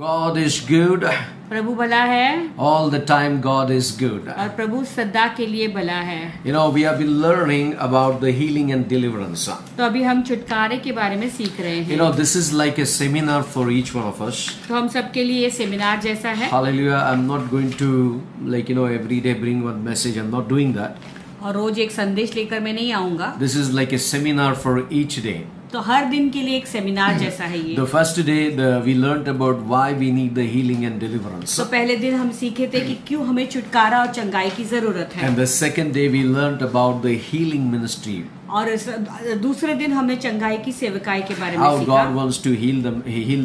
God is good. प्रभु भला है All the time God is good. और प्रभु सदा के लिए भला है। You know, we have been learning about the healing and deliverance. तो अभी हम छुटकारे के बारे में सीख रहे हैं। You know, this is like a seminar for each one of us. तो हम सबके लिए ये सेमिनार जैसा है। Hallelujah. I'm not going to every day bring one message. I'm not doing that. और रोज एक संदेश लेकर मैं नहीं आऊंगा। This is like a seminar for each day. तो हर दिन के लिए एक सेमिनार जैसा है ये। The first day we learned about why we need the healing and deliverance. तो पहले दिन हम सीखे थे कि क्यों हमें छुटकारा और चंगाई की जरूरत है। And the second day we learned about the healing ministry. और दूसरे दिन हमने चंगाई की सेवकाई के बारे में How सीखा। God wants to heal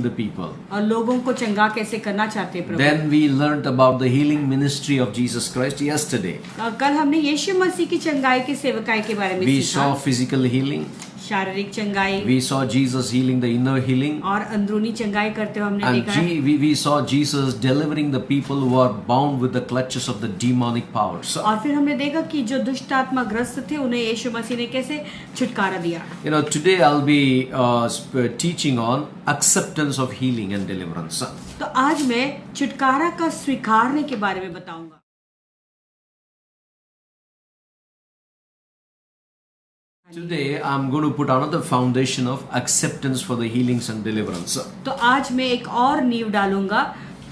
the people. और लोगों को चंगा कैसे करना चाहते हैं प्रभु। Then we learned about the healing ministry of Jesus Christ yesterday. और कल हमने यीशु मसीह की चंगाई की सेवकाई के बारे में We सीखा। saw physical healing. शारीरिक चंगाई We saw Jesus healing the inner healing. और अंदरूनी चंगाई करते हुए हमने And देखा है। we saw Jesus delivering the people who are bound with the clutches of the demonic powers. और फिर हमने देखा कि जो दुष्ट आत्मा ग्रस्त थे उन्हें यीशु मसीह ने कैसे छुटकारा दिया। You know, today I'll be teaching on acceptance of healing and deliverance. तो आज मैं छुटकारा का स्वीकारने के बारे में बताऊंगा। Today I'm going to put another foundation of acceptance for the healings and deliverance. तो आज मैं एक और नींव डालूंगा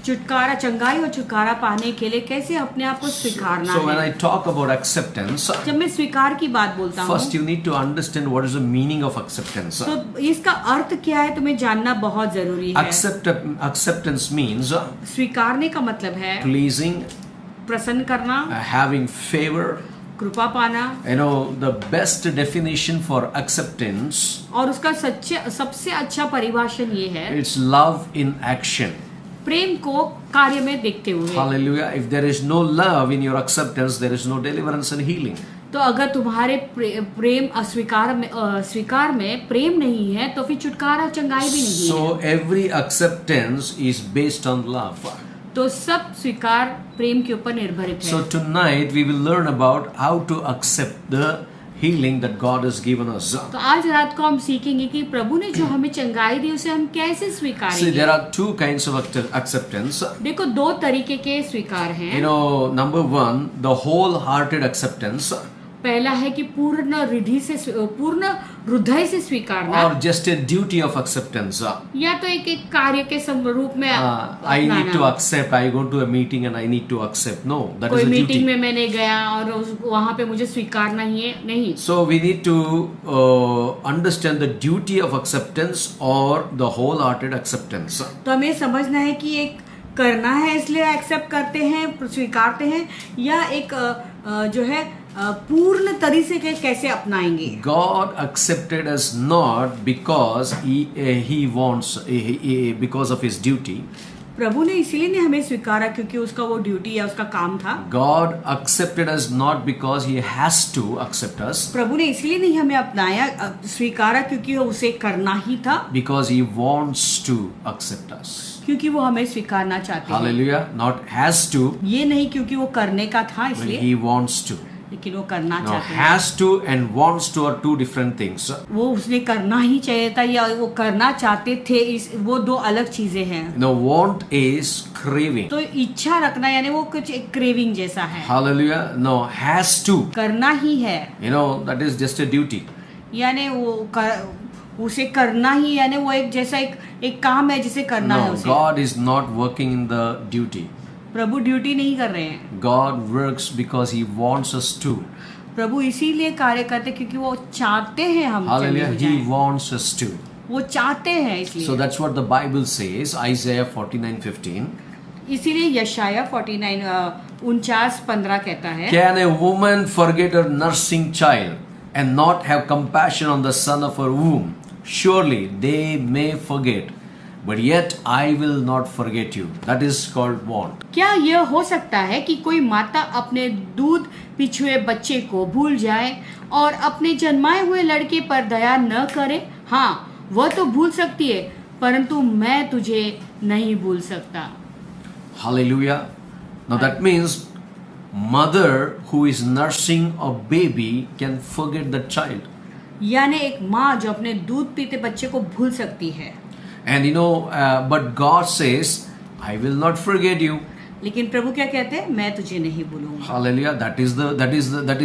छुटकारा चंगाई और छुटकारा पाने के लिए कैसे अपने आप को स्वीकारना So when है। I talk about acceptance, जब मैं स्वीकार की बात बोलता हूँ first you need to understand what is the meaning of acceptance. तो इसका अर्थ क्या है तुम्हें जानना बहुत जरूरी है। Acceptance means स्वीकारने का मतलब है pleasing, प्रसन्न करना, having favor. कृपा पाना। You know, the best definition for acceptance, और उसका सबसे अच्छा परिभाषण ये है it's love in action. प्रेम को कार्य में देखते हुए। Hallelujah. If there is no love in your acceptance, there is no deliverance and healing. तो अगर तुम्हारे प्रेम स्वीकार में प्रेम नहीं है तो फिर छुटकारा चंगाई भी नहीं So है। every acceptance is based on love. तो सब स्वीकार प्रेम के ऊपर निर्भरित है। So tonight we will learn about how to accept the healing that God has given us. तो आज रात को हम सीखेंगे कि प्रभु ने जो हमें चंगाई दी उसे हम कैसे See, स्वीकारेंगे। there are two kinds of acceptance. देखो दो तरीके के स्वीकार हैं। You know, number one, the wholehearted acceptance. पहला है कि पूर्ण हृदय से स्वीकारना, Or just a duty of acceptance. या तो एक कार्य के रूप में I need to accept. I go to a meeting and I need to accept. No, that कोई is a मीटिंग duty. में मैंने गया और वहाँ पे मुझे स्वीकारना ही है नहीं। So we need to understand the duty of acceptance or the wholehearted acceptance. तो हमें समझना है कि एक करना है इसलिए एक्सेप्ट करते हैं स्वीकारते हैं, या एक जो है पूर्ण तरीके से कैसे अपनाएंगे। God accepted us not because he wants because of his duty. प्रभु ने इसीलिए नहीं हमें स्वीकारा क्योंकि उसका वो ड्यूटी या उसका काम था। God accepted us not because he has to accept us. प्रभु ने इसलिए नहीं हमें अपनाया स्वीकारा क्योंकि उसे करना ही था, Because he wants to accept us. क्योंकि वो हमें स्वीकारना चाहते हैं। Hallelujah. Not has to, ये नहीं क्योंकि वो करने का था but इसलिए, he wants to. लेकिन वो करना Now चाहते हैं। has to and wants to are two different things. वो उसने करना ही चाहिए था या वो करना चाहते थे, वो दो अलग चीजें हैं। Now want is craving. तो इच्छा रखना यानी वो कुछ एक क्रेविंग जैसा है। Hallelujah. No, has to. करना ही है You know, that is just a duty. यानी उसे करना ही, यानी वो एक जैसा एक काम है जिसे करना है No, उसे। God is not working in the duty. Prabhu duty नहीं कर रहे हैं। God works because he wants us to. प्रभु इसीलिए कार्य करते क्योंकि वो चाहते हैं हम चंगे Hallelujah. हो He जाएं। wants us to. वो चाहते हैं इसलिए। So that's what the Bible says, Isaiah 49:15. इसीलिए यशाया 49:49-15 कहता है, Can a woman forget her nursing child and not have compassion on the son of her womb? Surely they may forget, but yet I will not forget you. That is called want. क्या यह हो सकता है कि कोई माता अपने दूध पिछुए बच्चे को भूल जाए और अपने जन्माए हुए लड़के पर दया न करे? हाँ, वह तो भूल सकती है, परंतु मैं तुझे नहीं भूल सकता। Hallelujah. Now that means mother who is nursing a baby can forget the child. यानी एक माँ जो अपने दूध पीते बच्चे को भूल सकती है। And but God says I will not forget you. लेकिन प्रभु क्या कहते हैं, मैं तुझे नहीं भूलूंगा। Hallelujah. That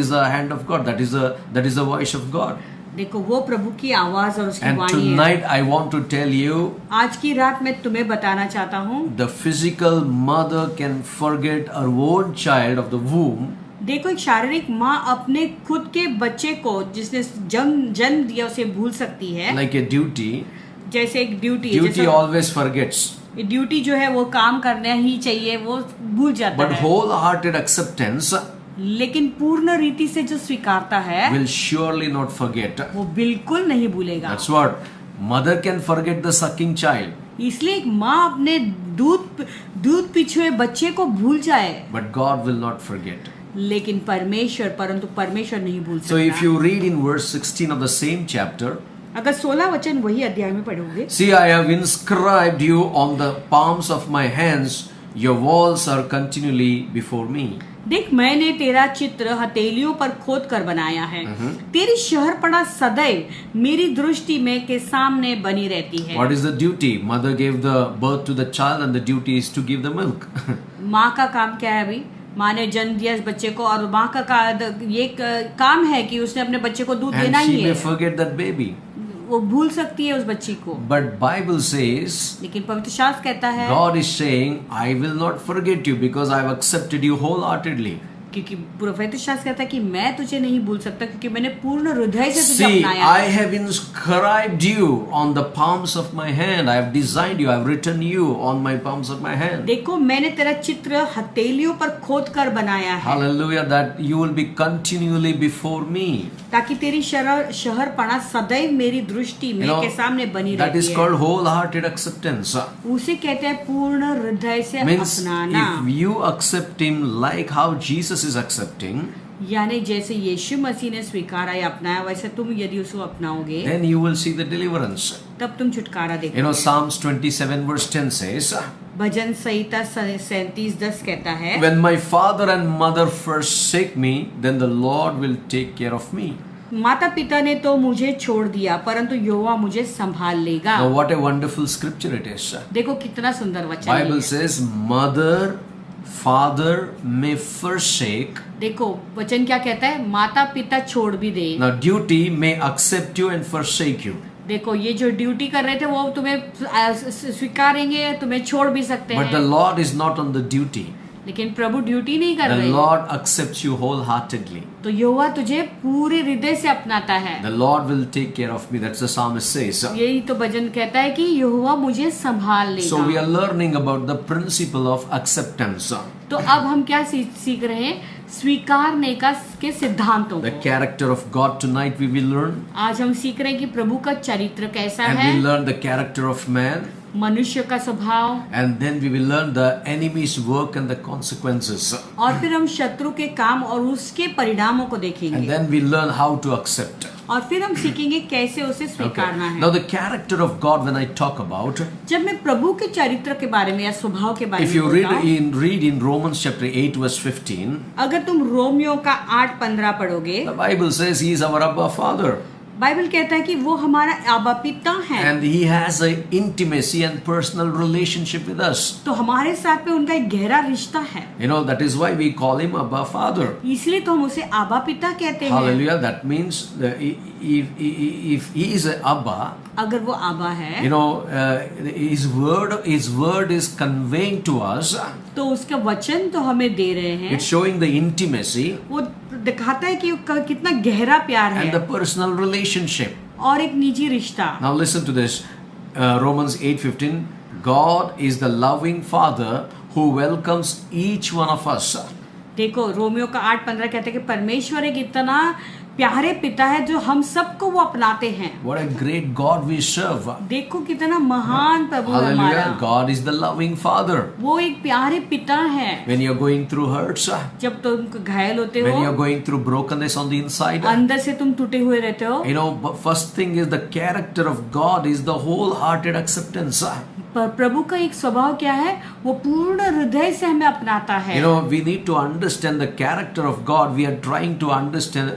is the hand of God. That is the voice of God. देखो वो प्रभु की आवाज और उसकी And वाणी है। tonight I want to tell you, आज की रात मैं तुम्हें बताना चाहता हूँ, the physical mother can forget her own child of the womb, देखो एक शारीरिक माँ अपने खुद के बच्चे को जिसने जन्म दिया उसे भूल सकती है, like a duty. जैसे एक duty. Duty always forgets. Duty जो है वो काम करना ही चाहिए, वो भूल जाता But है। wholehearted acceptance लेकिन पूर्ण रीति से जो स्वीकारता है will surely not forget. वो बिल्कुल नहीं भूलेगा। That's what mother can forget the sucking child, इसलिए एक माँ अपने दूध पिछुए बच्चे को भूल जाए, but God will not forget. लेकिन परंतु परमेश्वर नहीं भूल So if सकता। you read in verse 16 of the same chapter, अगर 16 वचन वही अध्याय में पढ़ोगे, see, I have inscribed you on the palms of my hands, your walls are continually before me. देख मैंने तेरा चित्र हथेलियों पर खोद कर बनाया है, तेरी शहरपनाह सदैव मेरी दृष्टि में के सामने बनी रहती है। What is the duty? Mother gave the birth to the child and the duty is to give the milk. माँ का काम क्या है अभी? माँ ने जन्म दिया इस बच्चे को और माँ का ये काम है कि उसने अपने बच्चे को दूध देना And ही she may है। forget that baby. वो भूल सकती है उस बच्ची को, But Bible says, लेकिन पवित्र शास्त्र कहता है, God is saying, I will not forget you because I have accepted you wholeheartedly. क्योंकि पवित्र शास्त्र कहता है कि मैं तुझे नहीं भूल सकता क्योंकि मैंने पूर्ण हृदय से तुझे See, अपनाया I है। have inscribed you on the palms of my hand. I have designed you. I have written you on my palms of my hand. देखो मैंने तेरा चित्र हथेलियों पर खोद कर बनाया है, Hallelujah, that you will be continually before me. ताकि तेरी शहरपनाह सदैव मेरी दृष्टि में के सामने बनी That is रहती called है। wholehearted acceptance. उसे कहते हैं पूर्ण हृदय से Means अपनाना। if you accept him like how Jesus is accepting, यानी जैसे यीशु मसीह ने स्वीकारा या अपनाया वैसे तुम यदि उसको अपनाओगे then you will see the deliverance. तब तुम छुटकारा You know, देखोगे। Psalms 27 verse 10 says, भजन संहिता 37:10 कहता है, when my father and mother forsake me, then the Lord will take care of me. माता पिता ने तो मुझे छोड़ दिया परंतु यहोवा मुझे संभाल लेगा। Now what a wonderful scripture it is. देखो कितना सुंदर वचन Bible है। says, mother, father may forsake. देखो वचन क्या कहता है, माता पिता छोड़ भी दे। Now duty may accept you and forsake you. देखो ये जो ड्यूटी कर रहे थे वो तुम्हें स्वीकारेंगे, तुम्हें छोड़ भी सकते But the हैं, Lord is not on the duty. लेकिन प्रभु ड्यूटी नहीं कर The रहे। Lord accepts you wholeheartedly. तो यहोवा तुझे पूरे हृदय से अपनाता है। The Lord will take care of me. That's the psalmist says. यही तो भजन कहता है कि यहोवा मुझे संभाल So we लेगा। are learning about the principle of acceptance. तो अब हम क्या सीख रहे हैं, स्वीकारने के सिद्धांतों The को। character of God tonight we will learn. आज हम सीख रहे हैं कि प्रभु का चरित्र कैसा And है, we learn the character of man. मनुष्य का स्वभाव, And then we will learn the enemy's work and the consequences. और फिर हम शत्रु के काम और उसके परिणामों को And देखेंगे, then we learn how to accept. और फिर हम सीखेंगे कैसे उसे स्वीकारना Now है। the character of God when I talk about, जब मैं प्रभु के चरित्र के बारे में या स्वभाव के बारे if में you बोलता हूँ, read in Romans chapter 8 verse 15, अगर तुम रोमियो का 8:15 पढ़ोगे, the Bible says he is our Abba Father. Bible कहता है कि वो हमारा आबा पिता है, And he has an intimacy and personal relationship with us. तो हमारे साथ में उनका एक गहरा रिश्ता है, You know, that is why we call him Abba Father. इसलिए तो हम उसे आबा पिता कहते हैं। Hallelujah. That means if he is an Abba, अगर वो आबा है, you know, his word is conveying to us. तो उसका वचन तो हमें दे रहे हैं, It's showing the intimacy वो दिखाता है कि कितना गहरा प्यार and the है personal relationship. और एक निजी रिश्ता। Now listen to this. Romans 8:15. God is the loving Father who welcomes each one of us. देखो रोमियो का 8:15 कहते हैं कि परमेश्वर एक इतना प्यारे पिता है जो हम सबको वो अपनाते हैं। What a great God we serve. देखो कितना महान प्रभु है Hallelujah. हमारा, God is the loving Father. वो एक प्यारे पिता है। When you're going through hurts, जब तुम घायल होते when you're हो, going through brokenness on the inside, अंदर से तुम टूटे हुए रहते हो, you know, but first thing is the character of God is the wholehearted acceptance. पर प्रभु का एक स्वभाव क्या है, वो पूर्ण हृदय से हमें अपनाता है। You know, we need to understand the character of God. We are trying to understand,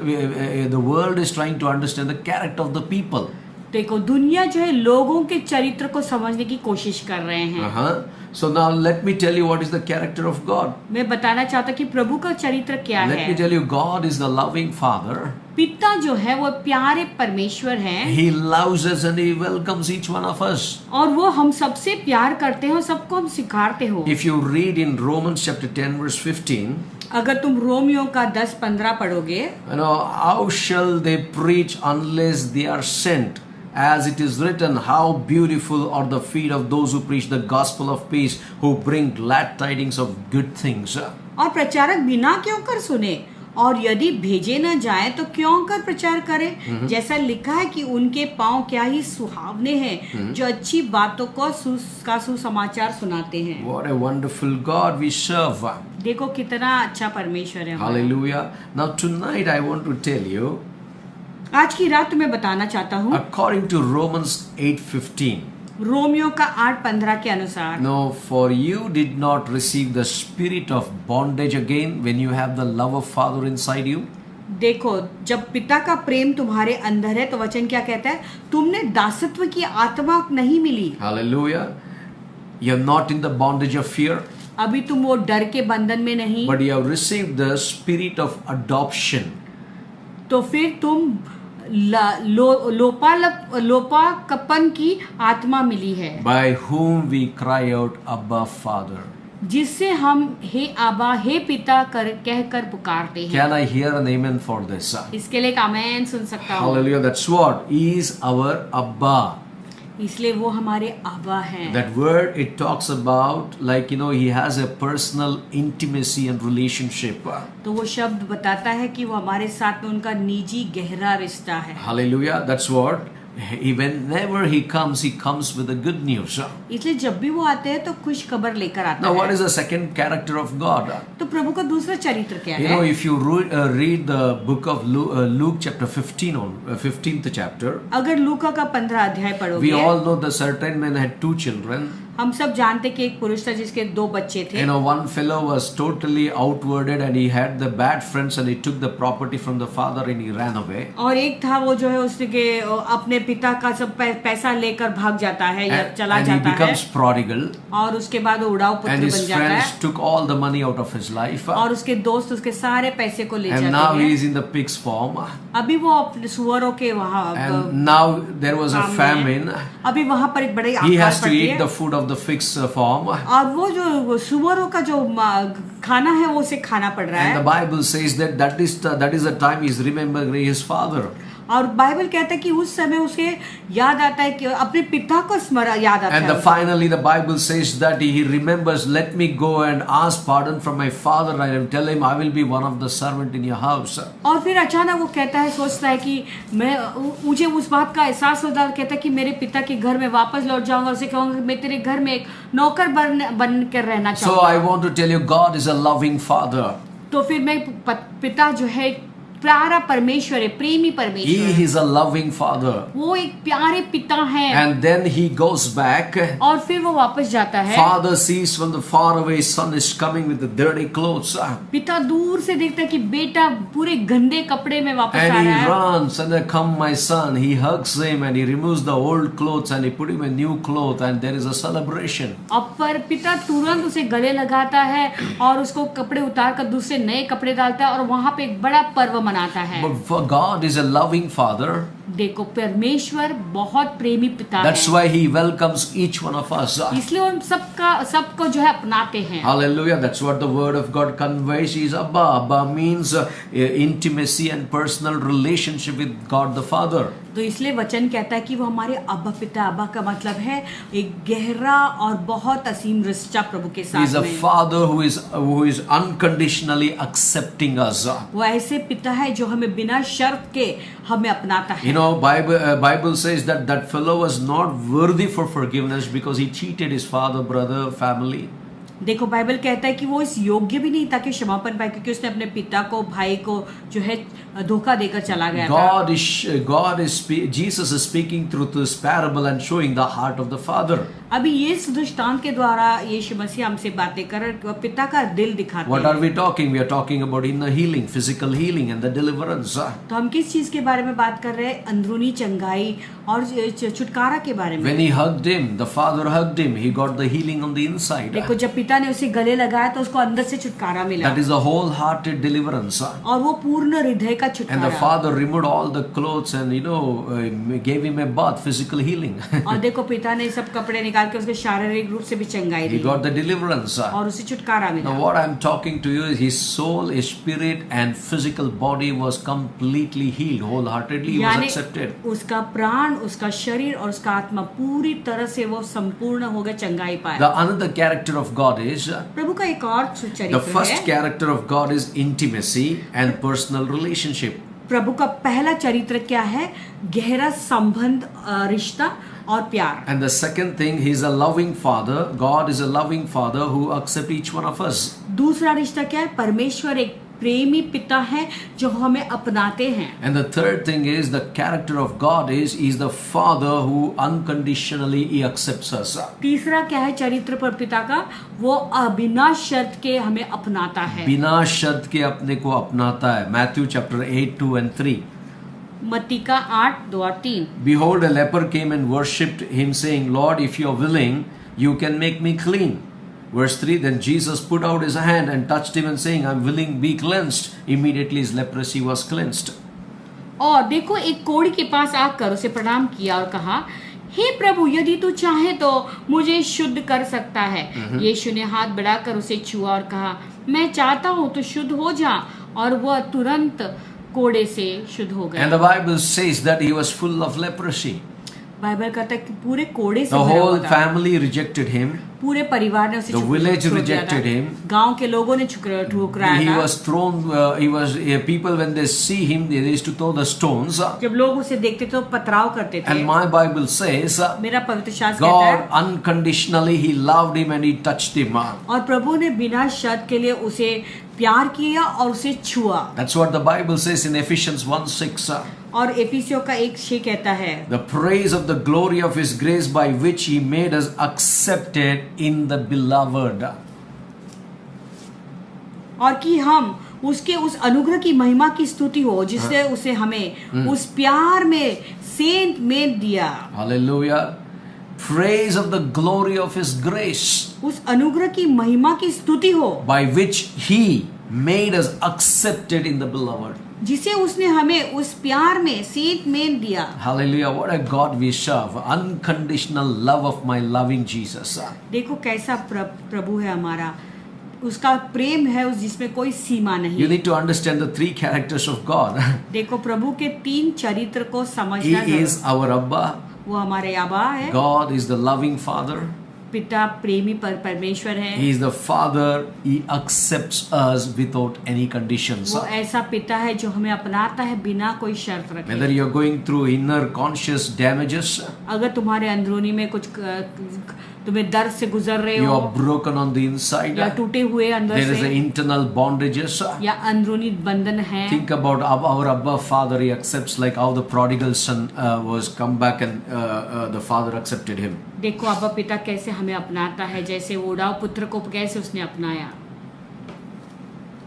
the world is trying to understand the character of the people. देखो दुनिया जो है लोगों के चरित्र को समझने की कोशिश कर रहे हैं। Uh-huh. So now let me tell you what is the character of God. मैं बताना चाहता हूँ कि प्रभु का चरित्र क्या Let me है। tell you, God is the loving Father. पिता जो है वो प्यारे परमेश्वर हैं He loves us and He welcomes each one of us. और वो हम सबसे प्यार करते हैं और सबको हम सिखाते हो। If you read in Romans chapter 10 verse 15, अगर तुम रोमियो का 10-15 पढ़ोगे, how shall they preach unless they are sent? As it is written, how beautiful are the feet of those who preach the gospel of peace, who bring glad tidings of good things. और प्रचारक बिना क्यों कर सुने, और यदि भेजे न जाए तो क्यों कर प्रचार करे। जैसा लिखा है कि उनके पांव क्या ही सुहावने हैं जो अच्छी बातों को सुसमाचार सुनाते हैं। What a wonderful God we serve. देखो कितना अच्छा परमेश्वर है हमारा। Hallelujah. Now tonight I want to tell you, आज की रात मैं बताना चाहता हूँ according to Romans 8:15. रोमियो का 8:15 के अनुसार, No, for you did not receive the spirit of bondage again when you have the love of Father inside you. देखो जब पिता का प्रेम तुम्हारे अंदर है तो वचन क्या कहता है, तुमने दासत्व की आत्मा नहीं मिली। Hallelujah. You're not in the bondage of fear, अभी तुम वो डर के बंधन में नहीं, but you have received the spirit of adoption. तो फिर तुम लोपाकपन की आत्मा मिली है, By whom we cry out, Abba, Father. जिससे हम हे आबा हे पिता कहकर पुकारते हैं। Can I hear an amen for this? इसके लिए एक आमेन सुन सकता हूँ। Hallelujah. That's what He is our Abba. इसलिए वो हमारे आबा हैं। That word, it talks about, like, He has a personal intimacy and relationship. तो वो शब्द बताता है कि वो हमारे साथ में उनका निजी गहरा रिश्ता है। Hallelujah. That's what. Whenever He comes with the good news. इसलिए जब भी वो आते हैं तो खुश खबर लेकर आता Now, what है। is the second character of God? तो प्रभु का दूसरा चरित्र क्या है? If you read the book of Luke chapter 15 on 15th chapter, अगर लूका का 15 अध्याय we पढ़ोगे, all know the certain man had two children. हम सब जानते कि एक पुरुष था जिसके 2 बच्चे थे। One fellow was totally outwarded and he had the bad friends and he took the property from the father and he ran away. और एक था वो जो है उसके अपने पिता का सब पैसा लेकर भाग जाता है या चला And he जाता है, becomes prodigal. और उसके बाद वो उड़ाऊ And पुत्र his बन जाता friends है, took all the money out of his life. और उसके दोस्त उसके सारे पैसे को ले And जाते now he हैं। is in the pig's form. अभी वो अपने सुअरों के वहाँ And now there was a काम में famine. है। अभी वहाँ पर एक बड़ी He आकाश has to पड़ती eat है, the food of the pig's form. और वो जो सुअरों का जो खाना है वो उसे खाना पड़ रहा And the है। Bible says that is the time he's remembering his father. और बाइबल कहता है कि उस समय उसे याद आता है कि अपने पिता को स्मरण याद आता And है। finally the Bible says that he remembers, let me go and ask pardon from my father and tell him I will be one of the servant in your house. और फिर अचानक वो कहता है, सोचता है कि मुझे उस बात का एहसास होता है, कहता है कि मेरे पिता के घर में वापस लौट जाऊंगा, उसे कहूंगा मैं तेरे घर में एक नौकर बन कर रहना So I चाहूंगा। want to tell you, God is a loving father. तो फिर मैं पिता जो है प्यारा परमेश्वर है, प्रेमी परमेश्वर He है। is a loving father. वो एक प्यारे पिता हैं। And then he goes back. और फिर वो वापस जाता है। Father sees from the far away son is coming with the dirty clothes. पिता दूर से देखता है कि बेटा पूरे गंदे कपड़े में वापस And आ he रहा है। runs and then come my son. He hugs him and he removes the old clothes and he put him a new cloth and there is a celebration. अब पर पिता तुरंत उसे गले लगाता है और उसको कपड़े उतार कर दूसरे नए कपड़े डालता है और वहां पे एक बड़ा पर्व मनाता है। But for God is a loving father. देखो परमेश्वर बहुत प्रेमी पिता That's है, why he welcomes each one of us. इसलिए हम सबको जो है अपनाते हैं। Hallelujah. That's what the word of God conveys is Abba. Abba means intimacy and personal relationship with God the Father. तो इसलिए वचन कहता है कि वो हमारे अब्बा पिता। अब्बा का मतलब है एक गहरा और बहुत असीम रिश्ता प्रभु के He is साथ a में। father who is unconditionally accepting us. वो ऐसे पिता है जो हमें बिना शर्त के हमें अपनाता है। Bible says that fellow was not worthy for forgiveness because he cheated his father, brother, family. देखो बाइबल कहता है कि वो इस योग्य भी नहीं था कि क्षमापन पाए, क्योंकि उसने अपने पिता को भाई को जो है धोखा देकर चला गया था। Jesus is speaking through this parable and showing the heart of the father. अभी ये इस दृष्टांत के द्वारा यीशु मसीह हमसे बातें कर रहे हैं, वह पिता का दिल दिखाते What हैं। are we talking? We are talking about inner healing, physical healing and the deliverance. तो हम किस चीज के बारे में बात कर रहे हैं? अंदरूनी चंगाई और छुटकारा के बारे में। When he hugged him, the father hugged him, he got the healing on the inside. देखो जब पिता ने उसे गले लगाया तो उसको अंदर से छुटकारा मिला, That is a wholehearted deliverance. और वो पूर्ण हृदय का And the छुटकारा। father removed all the clothes and gave him a bath, physical healing. और देखो पिता ने सब कपड़े निकाल के उसके शारीरिक रूप से भी चंगाई He the got the deliverance. और उसे छुटकारा मिला। Now what I'm talking to you is his soul, his spirit and physical body was completely healed, wholeheartedly he was यानी accepted. उसका प्राण, उसका शरीर और उसका आत्मा पूरी तरह से वो संपूर्ण हो गया, चंगाई पाया। The another character of God is, प्रभु का एक और the चरित्र first है। character of God is intimacy and personal relationship. प्रभु का पहला चरित्र क्या है? गहरा संबंध, रिश्ता और प्यार। And the second thing, he is a loving father. God is a loving father who accepts each one of us. दूसरा रिश्ता क्या है? परमेश्वर एक प्रेमी पिता है जो हमें अपनाते हैं। And the third thing is, the character of God is, he is the father who unconditionally he accepts us. तीसरा क्या है चरित्र पर पिता का? वो बिना शर्त के हमें अपनाता है। बिना शर्त के अपने को अपनाता है। Matthew chapter 8, 2 and 3. मत्ती का 8, 2 और 3। Behold, a leper came and worshipped him, saying, Lord, if you are willing, you can make me clean. Verse 3, then Jesus put out his hand and touched him and saying, I'm willing, be cleansed. Immediately his leprosy was cleansed. और देखो एक कोढ़ी के पास आकर उसे प्रणाम किया और कहा, हे प्रभु, यदि तू चाहे तो मुझे शुद्ध कर सकता है। यीशु ने हाथ बढ़ाकर उसे छुआ और कहा, मैं चाहता हूँ तो शुद्ध हो जा, और वह तुरंत कोड़े से शुद्ध हो And गया। the Bible says that he was full of leprosy. Bible कहता है कि पूरे कोड़े से The भरा whole हुआ था। family rejected him. पूरे परिवार ने उसे The village छोड़ दिया rejected था। him. गांव के लोगों ने ठुकराया He था। was thrown, people when they see him, they used to throw the stones. जब लोग उसे देखते तो पथराव करते थे। And my Bible says, मेरा पवित्र शास्त्र कहता God है, unconditionally, he loved him and he touched him. और प्रभु ने बिना शर्त के लिए उसे प्यार किया और उसे छुआ। That's what the Bible says in Ephesians 1:6. और एफिसियों का 1:6 कहता है, The praise of the glory of his grace by which he made us accepted in the beloved. और कि हम उसके उस अनुग्रह की महिमा की स्तुति हो जिससे उसे हमें उस प्यार में सेंट में दिया। Hallelujah. Praise of the glory of his grace उस अनुग्रह की महिमा की स्तुति हो by which he made us accepted in the beloved. जिसे उसने हमें उस प्यार में सेंट में दिया। Hallelujah. What a God we serve. Unconditional love of my loving Jesus. देखो कैसा प्रभु है हमारा, उसका प्रेम है उस जिसमें कोई सीमा You नहीं। need to understand the three characters of God. देखो प्रभु के 3 चरित्र को He समझना is जरूर। our Abba. वो हमारे आबा है, God is the loving Father. पिता प्रेमी परमेश्वर है। He is the Father. He accepts us without any conditions. वो ऐसा पिता है जो हमें अपनाता है बिना कोई शर्त रखे। Whether you are going through inner conscious damages, अगर तुम्हारे अंदरूनी में कुछ तुम्हें दर्द से गुजर रहे you हो, are broken on the inside, या टूटे हुए अंदर there is an से, internal bondages. या अंदरूनी बंधन है। Think about our Abba Father. He accepts like how the prodigal son was come back and the father accepted him. देखो अब्बा पिता कैसे हमें अपनाता है, जैसे उड़ाव पुत्र को कैसे उसने अपनाया।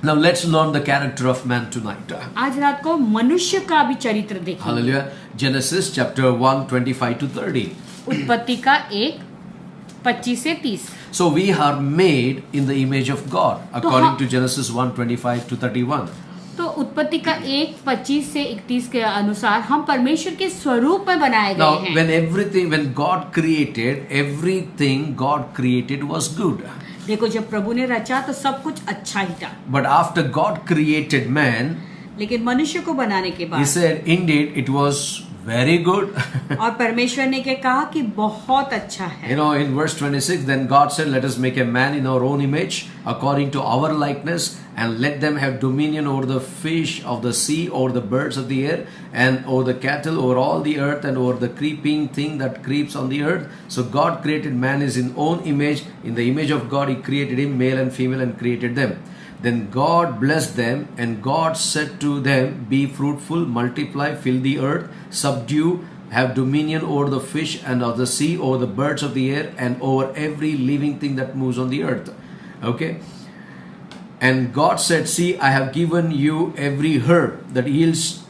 Now let's learn the character of man tonight. आज रात को मनुष्य का भी चरित्र देखिए। Hallelujah. Genesis chapter 1, 25 to 30. उत्पत्ति का 1:25 से 30। So we are made in the image of God according हाँ- to Genesis 1, 25 to 31. तो उत्पत्ति का 1:25 से 31 के अनुसार हम परमेश्वर के स्वरूप में बनाए Now गए हैं। when God created, everything God created was good. देखो जब प्रभु ने रचा तो सब कुछ अच्छा ही था, But after God created man, लेकिन मनुष्य को बनाने के he बाद said, indeed, it was very good. और परमेश्वर ने क्या कहा कि बहुत अच्छा है। You know, in verse 26, then God said, let us make a man in our own image, according to our likeness, and let them have dominion over the fish of the sea, over the birds of the air, and over the cattle, over all the earth, and over the creeping thing that creeps on the earth. So God created man in his own image. In the image of God, he created him, male and female, and created them. Then God blessed them, and God said to them, be fruitful, multiply, fill the earth, subdue, have dominion over the fish and of the sea, over the birds of the air, and over every living thing that moves on the earth. Okay. And God said, see, I have given you every herb that yields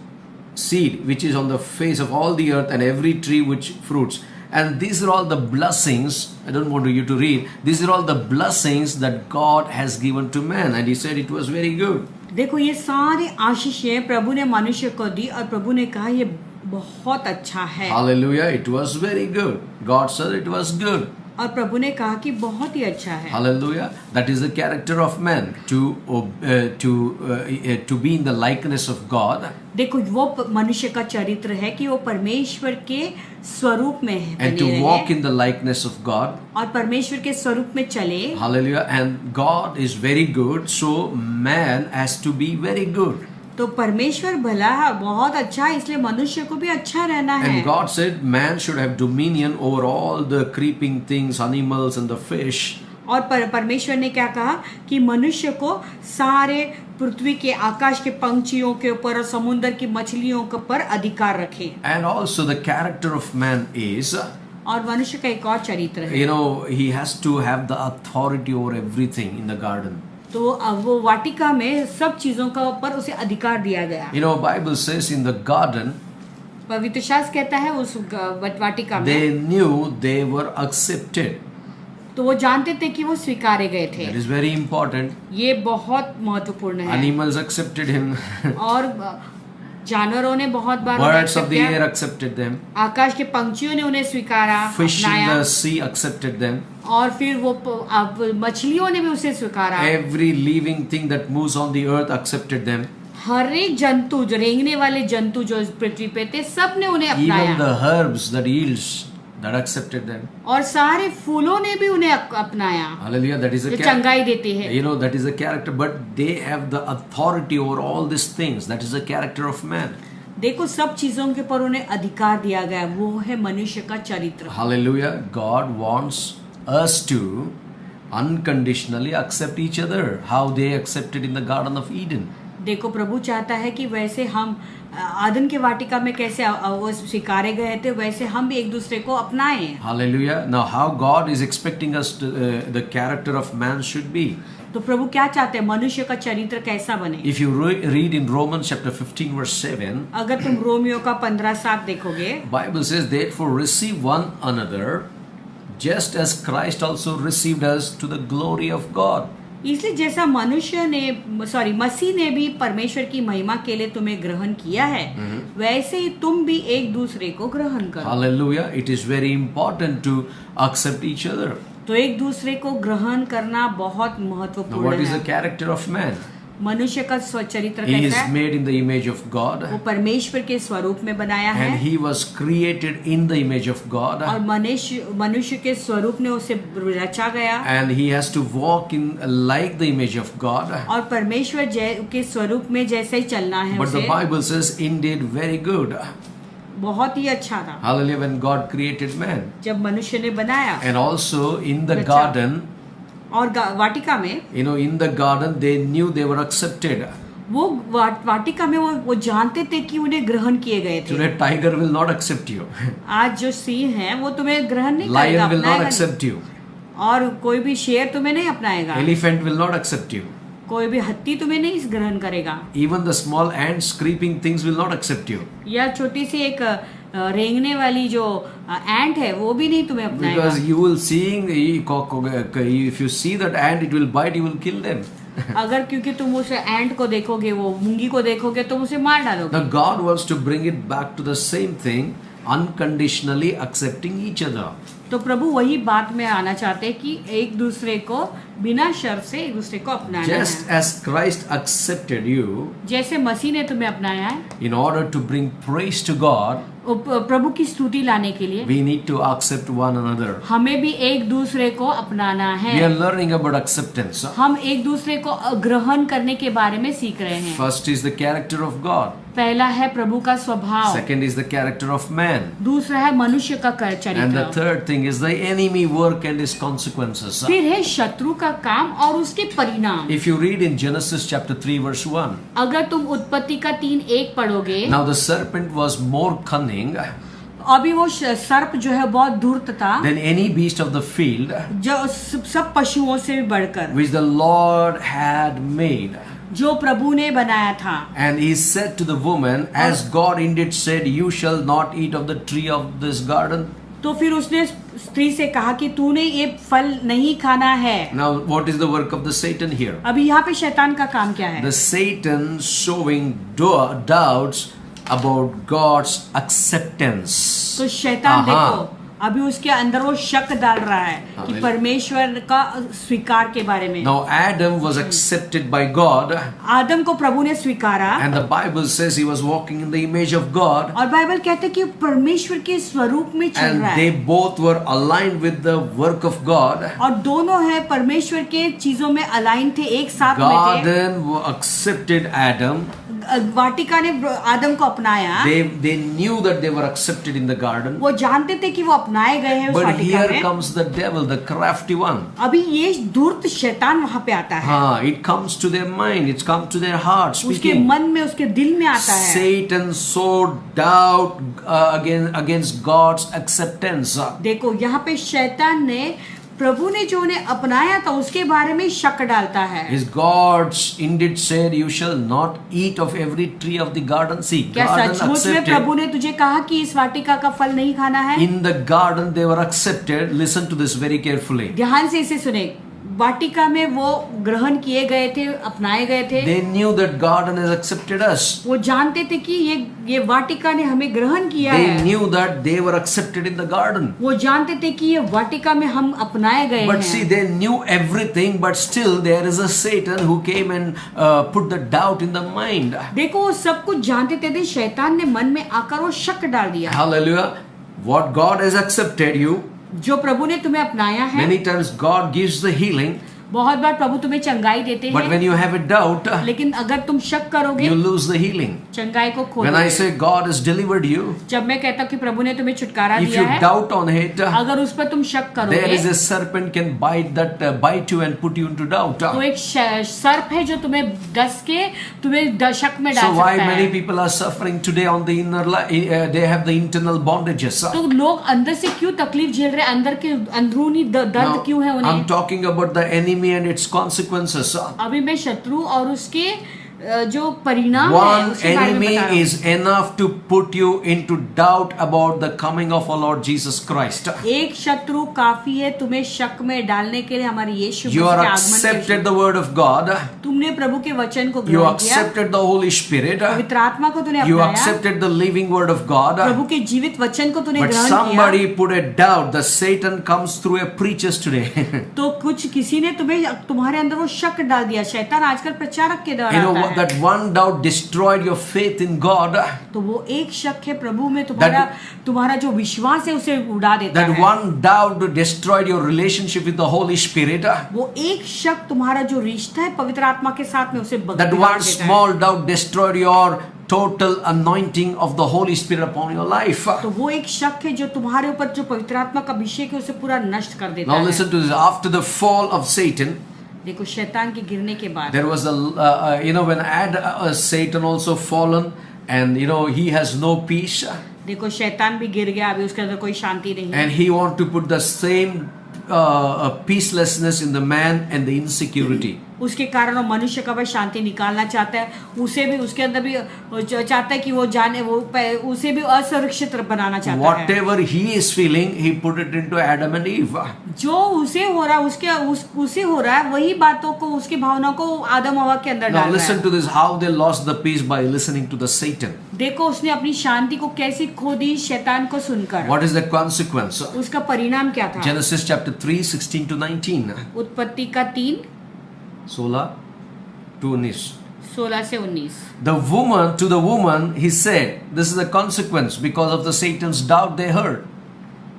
seed, which is on the face of all the earth, and every tree which fruits. And these are all the blessings. I don't want you to read. These are all the blessings that God has given to man. And he said it was very good. देखो ये सारे आशीषें प्रभु ने मनुष्य को दी और प्रभु ने कहा ये बहुत अच्छा है। Hallelujah. It was very good. God said it was good. और प्रभु ने कहा कि बहुत ही अच्छा है। Hallelujah. That is the character of man, to be in the likeness of God. देखो वो मनुष्य का चरित्र है कि वो परमेश्वर के स्वरूप में है, And to walk in the likeness of God. और परमेश्वर के स्वरूप में चले। Hallelujah. And God is very good, so man has to be very good. तो परमेश्वर भला है, बहुत अच्छा है, इसलिए मनुष्य को भी अच्छा रहना है। And God said man should have dominion over all the creeping things, animals and the fish. और परमेश्वर ने क्या कहा कि मनुष्य को सारे पृथ्वी के आकाश के पंछियों के ऊपर और समुद्र की मछलियों के ऊपर अधिकार रखे। And also the character of man is, और मनुष्य का एक और चरित्र है, you know, he has to have the authority over everything in the garden. तो अब वो वाटिका में सब चीजों का ऊपर उसे अधिकार दिया गया। You know, Bible says in the garden, पवित्र शास्त्र कहता है उस वाटिका में they knew they were accepted. तो वो जानते थे कि वो स्वीकारे गए थे। That is very important. ये बहुत महत्वपूर्ण है। Animals accepted him. और जानवरों ने बहुत बार Birds of the air accepted them. आकाश के पंछियों ने उन्हें स्वीकारा, Fish in अपनाया, the sea accepted them. और फिर वो मछलियों ने भी उसे स्वीकारा। Every living thing that moves on the earth accepted them. हर एक जंतु, जो रेंगने वाले जंतु जो इस पृथ्वी पे थे, सब ने उन्हें Even अपनाया। the herbs that yields, that accepted them. और सारे फूलों ने भी उन्हें अपनाया, Hallelujah. That is a जो चंगाई देती है। You know, that is a character, but they have the authority over all these things. That is the character of man. देखो सब चीजों के ऊपर उन्हें अधिकार दिया गया, वो है मनुष्य का चरित्र। Hallelujah. God wants us to unconditionally accept each other, how they accepted in the Garden of Eden. देखो प्रभु चाहता है कि वैसे हम आदम के वाटिका में कैसे वो स्वीकारे गए थे, वैसे हम भी एक दूसरे को अपनाएं। Hallelujah. Now how God is expecting us to, the character of man should be. तो प्रभु क्या चाहते हैं, मनुष्य का चरित्र कैसा बने? If you read in Romans chapter 15 verse 7, अगर तुम रोमियो का 15:7 देखोगे, Bible says, therefore receive one another, just as Christ also received us to the glory of God. इसलिए जैसा मसीह ने भी परमेश्वर की महिमा के लिए तुम्हें ग्रहण किया है, वैसे ही तुम भी एक दूसरे को ग्रहण करो। Hallelujah. It is very important to accept each other. तो एक दूसरे को ग्रहण करना बहुत Now, महत्वपूर्ण what is the है। character of man? मनुष्य का स्वचरित्र He is कैसा है? made in the image of God, वो परमेश्वर के स्वरूप में बनाया है, and he was created in the image of God, और मनुष्य के स्वरूप में उसे रचा गया, and he has to walk in like the image of God. और परमेश्वर के स्वरूप में जैसे ही चलना है But the उसे। Bible says, indeed, very good. बहुत ही अच्छा था Hallelujah. When God created man, जब मनुष्य ने बनाया। and also in the अच्छा। garden, और वाटिका में, you know, in the garden they knew they were accepted. वो वाटिका में वो जानते थे कि उन्हें ग्रहण किए गए थे। Today tiger will not accept you. आज जो सिंह है वो तुम्हें ग्रहण नहीं Lion करेगा, will not अपनाएगा accept you. नहीं। और कोई भी शेर तुम्हें नहीं अपनाएगा, Elephant will not accept you. कोई भी हत्ती तुम्हें नहीं ग्रहण करेगा, Even the small ants, creeping things will not accept you. या छोटी सी एक रेंगने वाली जो एंट है वो भी नहीं तुम्हें अपनाएगा। Because you will seeing, if you see that ant, it will bite, you will kill them. अगर क्योंकि तुम उस एंट को देखोगे, वो मूंगी को देखोगे, तुम उसे मार डालोगे। Now God wants to bring it back to the same thing, unconditionally accepting each other. तो प्रभु वही बात में आना चाहते हैं कि एक दूसरे को बिना शर्त से एक दूसरे को अपनाना Just है। as Christ accepted you जैसे मसीह ने तुम्हें अपनाया है, in order to bring praise to God, प्रभु की स्तुति लाने के लिए we need to accept one another. हमें भी एक दूसरे को अपनाना We are है। learning about acceptance. हम एक दूसरे को ग्रहण करने के बारे में सीख रहे हैं। First is the character of God. पहला है प्रभु का स्वभाव, Second is the character of man. दूसरा है मनुष्य का And the चरित्र, third thing is the enemy work and his consequences. फिर है शत्रु का काम और उसके परिणाम। If you read in Genesis chapter 3 verse 1, अगर तुम उत्पत्ति का 3:1 पढ़ोगे, now the serpent was more cunning अभी वो सर्प जो है बहुत धूर्त था, than any beast of the field जो सब पशुओं से भी बढ़कर, which the Lord had made. जो प्रभु ने बनाया था. And he said to the woman, as God indeed said, you shall not eat of the tree of this garden. तो फिर उसने स्त्री से कहा कि तूने ये फल नहीं खाना है. Now, what is the work of the Satan here? अभी यहाँ पे शैतान का काम क्या है? The Satan showing doubts about God's acceptance. तो शैतान देखो अभी उसके अंदर वो शक डाल रहा है कि Hallelujah. परमेश्वर का स्वीकार के बारे में. Now Adam was accepted by God, आदम को प्रभु ने स्वीकारा, and the Bible says he was walking in the image of God, और बाइबल कहते हैं कि परमेश्वर के स्वरूप में चल and रहा they है, both were aligned with the work of God. और दोनों है परमेश्वर के चीजों में अलाइन थे, एक साथ में थे. Garden accepted Adam. वाटिका ने आदम को अपनाया. They knew that they were accepted in the garden. वो जानते थे कि वो अपनाए गए हैं उस But वाटिका here में. comes the devil, the crafty one. अभी ये धूर्त शैतान वहां पे आता है. It comes to their mind, it's come to their heart उसके speaking. मन में, उसके दिल में आता है. Satan sowed doubt against God's acceptance. देखो यहाँ पे शैतान ने प्रभु ने जो उन्हें अपनाया था उसके बारे में शक डालता है. Is God's indeed said, you shall not eat of every tree of the garden? See, क्या garden सचमुच में प्रभु accepted. ने तुझे कहा कि इस वाटिका का फल नहीं खाना है? In the garden they were accepted. Listen to this very carefully. ध्यान से इसे सुने. वाटिका में वो ग्रहण किए गए थे, अपनाए गए थे. They knew that garden has accepted us. वो जानते थे कि ये वाटिका ने हमें ग्रहण किया They है. knew that they were accepted in the garden. वो जानते थे कि ये वाटिका में हम अपनाए गए But see, हैं. they knew everything, but still there is a Satan who came and put the doubt in the mind. देखो वो सब कुछ जानते थे, शैतान ने मन में आकर वो शक डाल दिया. Hallelujah. What God has accepted you, जो प्रभु ने तुम्हें अपनाया है. many times God gives the healing, बहुत बार प्रभु तुम्हें चंगाई देते but हैं, when you have a doubt, लेकिन अगर तुम शक करोगे you lose the healing. चंगाई को खो When I दोगे. say God has delivered you, जब मैं कहता हूँ कि प्रभु ने तुम्हें छुटकारा if दिया you है, doubt on it, अगर उस पर तुम शक there is करोगे a serpent can bite you and put you into doubt. तो एक सर्प है जो तुम्हें डस के तुम्हें शक में So डाल why सकता many है. people are suffering today on the inner they have the internal bondages. तो लोग अंदर से क्यों तकलीफ झेल रहे हैं, अंदर के अंदरूनी दर्द Now, क्यों है I'm उन्हें. talking about the enemy and its consequences. अभी मैं शत्रु और उसके जो परिणाम है One उसके बारे में enemy बता रहा हूँ. is enough to put you into doubt about the coming of our Lord Jesus Christ. एक शत्रु काफी है तुम्हें शक में डालने के लिए हमारे यीशु You मसीह are के आगमन के accepted विषय. the word of God. तुमने प्रभु के वचन को You ग्रहण किया, accepted the Holy Spirit. पवित्र आत्मा को तूने You अपनाया, accepted the living word of God. प्रभु के जीवित वचन को तूने But ग्रहण किया. somebody put a doubt. The Satan comes through a preachers today. तो कुछ किसी ने तुम्हारे अंदर वो शक डाल दिया. शैतान आजकल प्रचारक के द्वारा You know आता what? है. That one doubt destroyed your faith in God. तो वो एक शक है प्रभु में तुम्हारा जो विश्वास है उसे उड़ा देता That है. one doubt destroyed your relationship with the Holy Spirit. वो एक शक तुम्हारा जो रिश्ता है पवित्र आत्मा के साथ में उसे That बिगाड़ one देता है. small doubt destroyed your total anointing of the Holy Spirit upon your life. तो वो एक शक है जो तुम्हारे ऊपर जो पवित्र आत्मा का अभिषेक है उसे पूरा नष्ट कर देता Now है. listen to this. After the fall of Satan, देखो शैतान के गिरने के बाद there was when Satan also fallen, and he has no peace, देखो शैतान भी गिर गया, अभी उसके अंदर कोई शांति नहीं है. and he want to put the same peacelessness in the man and the insecurity. उसके कारण वो मनुष्य का भी शांति निकालना चाहता है, उसे भी उसके अंदर भी चाहता है कि वो जाने उसे भी असुरक्षित बनाना चाहता है. Whatever he is feeling, he put it into Adam and Eve. जो उसे हो रहा है उसे हो रहा है, वही बातों को उसकी भावनाओं को आदम हवा के अंदर Now डाल रहा listen है. to this, how they lost the peace by listening to the Satan. देखो उसने अपनी शांति को कैसे खो दी शैतान को सुनकर. What is the consequence? उसका परिणाम क्या था? Genesis chapter 3, 16 to 19. उत्पत्ति का 3 16 to 19. 16 से 19. To the woman, he said, this is the consequence because of the Satan's doubt they heard.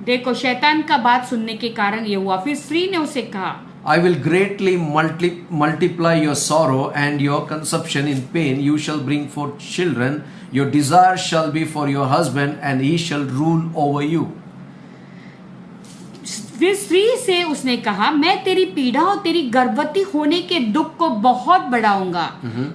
देखो शैतान का बात सुनने के कारण ये हुआ. फिर स्त्री ने उसे कहा, I will greatly multiply your sorrow and your conception in pain. You shall bring forth children. Your desire shall be for your husband, and he shall rule over you. फिर स्त्री से उसने कहा, मैं तेरी पीड़ा और तेरी गर्भवती होने के दुख को बहुत बढ़ाऊंगा।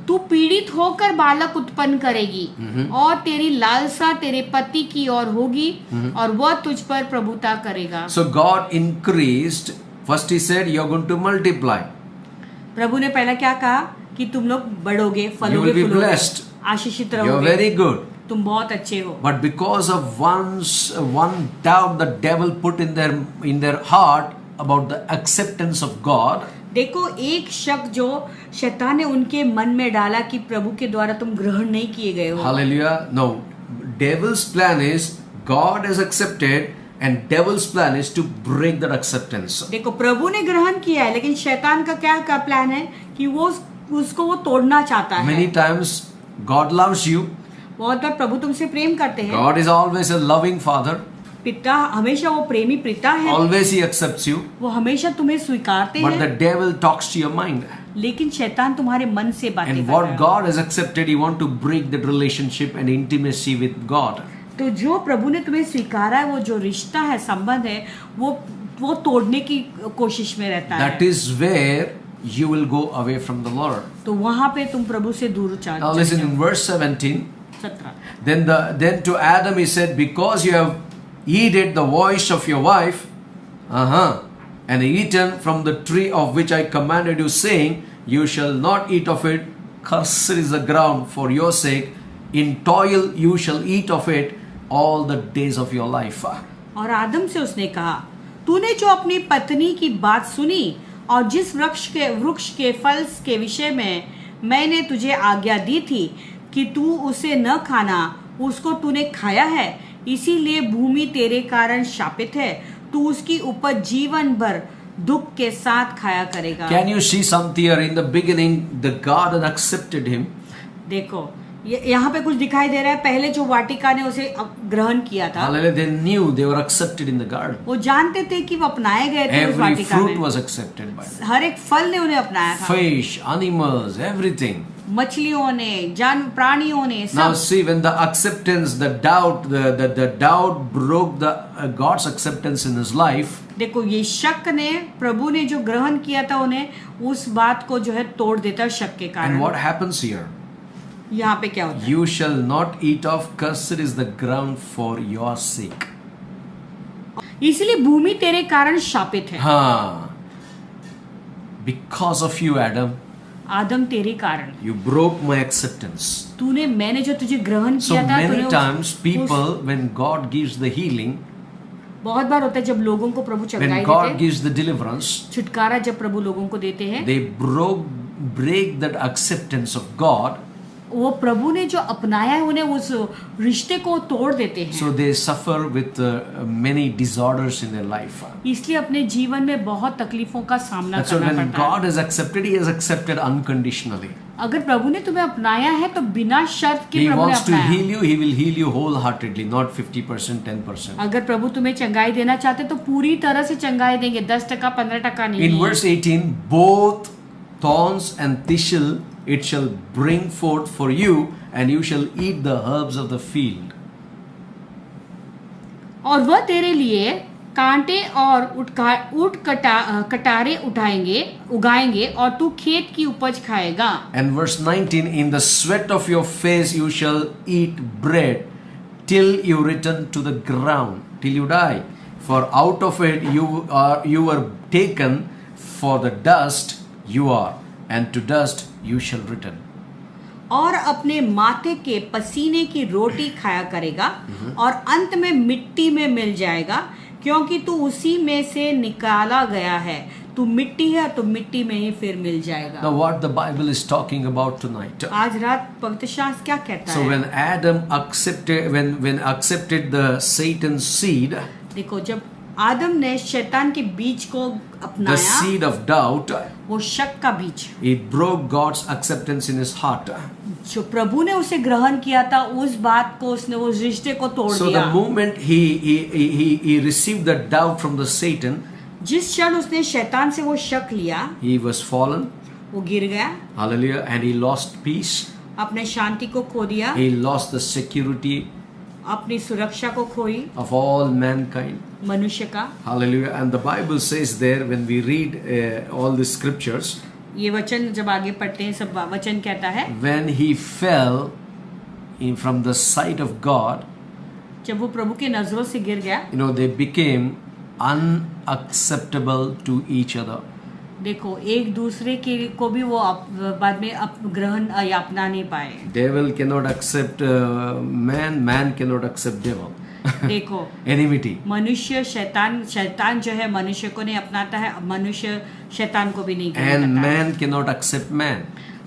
तू पीड़ित होकर बालक उत्पन्न करेगी और तेरी लालसा तेरे पति की ओर होगी और वह तुझ पर प्रभुता करेगा। So God increased. First he said, "You're going to multiply." प्रभु ने पहला क्या कहा कि तुम लोग बढ़ोगे, You फलोगे, will be फूलोगे, blessed. आशीषित You're रहोगे, very good. तुम बहुत अच्छे हो। But because of one doubt the devil put in their heart about the acceptance of God, देखो, एक शक जो शैतान ने उनके मन में डाला कि प्रभु के द्वारा तुम ग्रहण नहीं किए गए हो। hallelujah. No, devil's plan is God has accepted and devil's plan is to break that acceptance. देखो, प्रभु ने ग्रहण किया है, लेकिन शैतान का क्या प्लान है कि वो उसको वो तोड़ना चाहता है। Many times God loves you. बहुत बार प्रभु तुमसे प्रेम करते हैं। God is always a loving father. पिता हमेशा वो प्रेमी पिता है। Always he accepts you. वो हमेशा तुम्हें स्वीकारते But the हैं, devil talks to your mind. लेकिन शैतान तुम्हारे मन से बातें And कर what रहा है। God has accepted, he want to break that relationship and intimacy with God. तो जो प्रभु ने तुम्हें स्वीकारा है, वो जो रिश्ता है, संबंध है, वो तोड़ने की कोशिश में रहता है। That is where you will go away from the Lord. तो वहां पे तुम प्रभु से दूर Now listen in verse 17. 17। Then to Adam he said, because you have heeded the voice of your wife, and eaten from the tree of which I commanded you, saying, you shall not eat of it. Cursed is the ground for your sake. In toil you shall eat of it all the days of your life. और आदम से उसने कहा, तूने जो अपनी पत्नी की बात सुनी और जिस वृक्ष के फल के विषय में मैंने तुझे आज्ञा दी थी कि तू उसे न खाना, उसको तूने खाया है, इसीलिए भूमि तेरे कारण शापित है। तू उसकी उपज जीवन भर दुख के साथ खाया करेगा। Can you see something here? In the beginning, the God had accepted him. देखो, यहाँ पे कुछ दिखाई दे रहा है। पहले जो वाटिका ने उसे ग्रहण किया था, Hallelujah. They knew they were accepted in the garden. वो जानते थे कि वो अपनाए गए थे उस Every वाटिका fruit में। was accepted by them. हर एक फल ने उन्हें अपनाया था। Fish, animals, everything. मछलियों ने, प्राणियों ने, Now सब। see, when the acceptance, the doubt broke the God's acceptance in his life. देखो, ये शक ने, प्रभु ने जो ग्रहण किया था उन्हें, उस बात को जो है तोड़ देता शक के And कारण। what happens here? यहाँ पे क्या होता है? You shall not eat of, cursed is the ground for your sake. इसलिए भूमि तेरे कारण शापित है। Because of you, Adam, आदम, तेरे कारण you broke my acceptance. तूने, मैंने जो तुझे ग्रहण So किया था, many तूने times people, when God gives the healing, बहुत बार होता है जब लोगों को प्रभु चंगाई when God देते, gives the deliverance, छुटकारा जब प्रभु लोगों को देते हैं, they break that acceptance of God. वो प्रभु ने जो अपनाया है उन्हें उस रिश्ते को तोड़ देते हैं। So they suffer with many disorders in their life. इसलिए अपने जीवन में बहुत तकलीफों का सामना That's why करना when पड़ता है। God has accepted, He has accepted unconditionally. अगर प्रभु ने तुम्हें अपनाया है तो बिना शर्त के He प्रभु ने wants to अपनाया। heal you, He will heal you wholeheartedly, not 50%, 10%. अगर प्रभु तुम्हें चंगाई देना चाहते तो पूरी तरह से चंगाई देंगे, 10%, 15% नहीं। In verse 18, both thorns and thistle it shall bring forth for you, and you shall eat the herbs of the field. और वह तेरे लिए कांटे और कटारे उगाएंगे और तू खेत की उपज खाएगा। And verse 19, in the sweat of your face you shall eat bread till you return to the ground, till you die. For out of it you were taken, for the dust you are, and to dust you shall return. और अपने माथे के पसीने की रोटी खाया करेगा और अंत में मिट्टी में मिल जाएगा, क्योंकि तू उसी में से निकाला गया है। तू मिट्टी है तो मिट्टी में ही फिर मिल जाएगा। Now what the Bible is talking about tonight? आज रात पवित्र शास्त्र क्या कहता So है? when Adam accepted the Satan's seed, देखो, जब आदम ने शैतान के बीज को the अपनाया, seed of doubt, वो शक का बीज, it broke God's acceptance in his heart. जो प्रभु ने उसे ग्रहण किया था, उस बात को उसने, उस रिश्ते को तोड़ So दिया। the moment he received the doubt from the Satan, जिस क्षण उसने शैतान से वो शक लिया, he was fallen. वो गिर गया, Hallelujah. And he lost peace. अपने शांति को खो दिया, He lost the security अपनी सुरक्षा को खोई of all mankind. मनुष्य का। Hallelujah. And the Bible says there, when we read all the scriptures, ये वचन जब आगे पढ़ते हैं सब वचन कहता है when he fell from the sight of God, जब वो प्रभु के नजरों से गिर गया, they became unacceptable to each other. देखो एक दूसरे के को भी वो बाद में ग्रहण या अपना नहीं पाए। Devil cannot accept man, man cannot accept devil. देखो Enmity. मनुष्य शैतान जो है मनुष्य को नहीं अपनाता है, मनुष्य शैतान को भी नहीं And अपनाता है। man cannot accept man.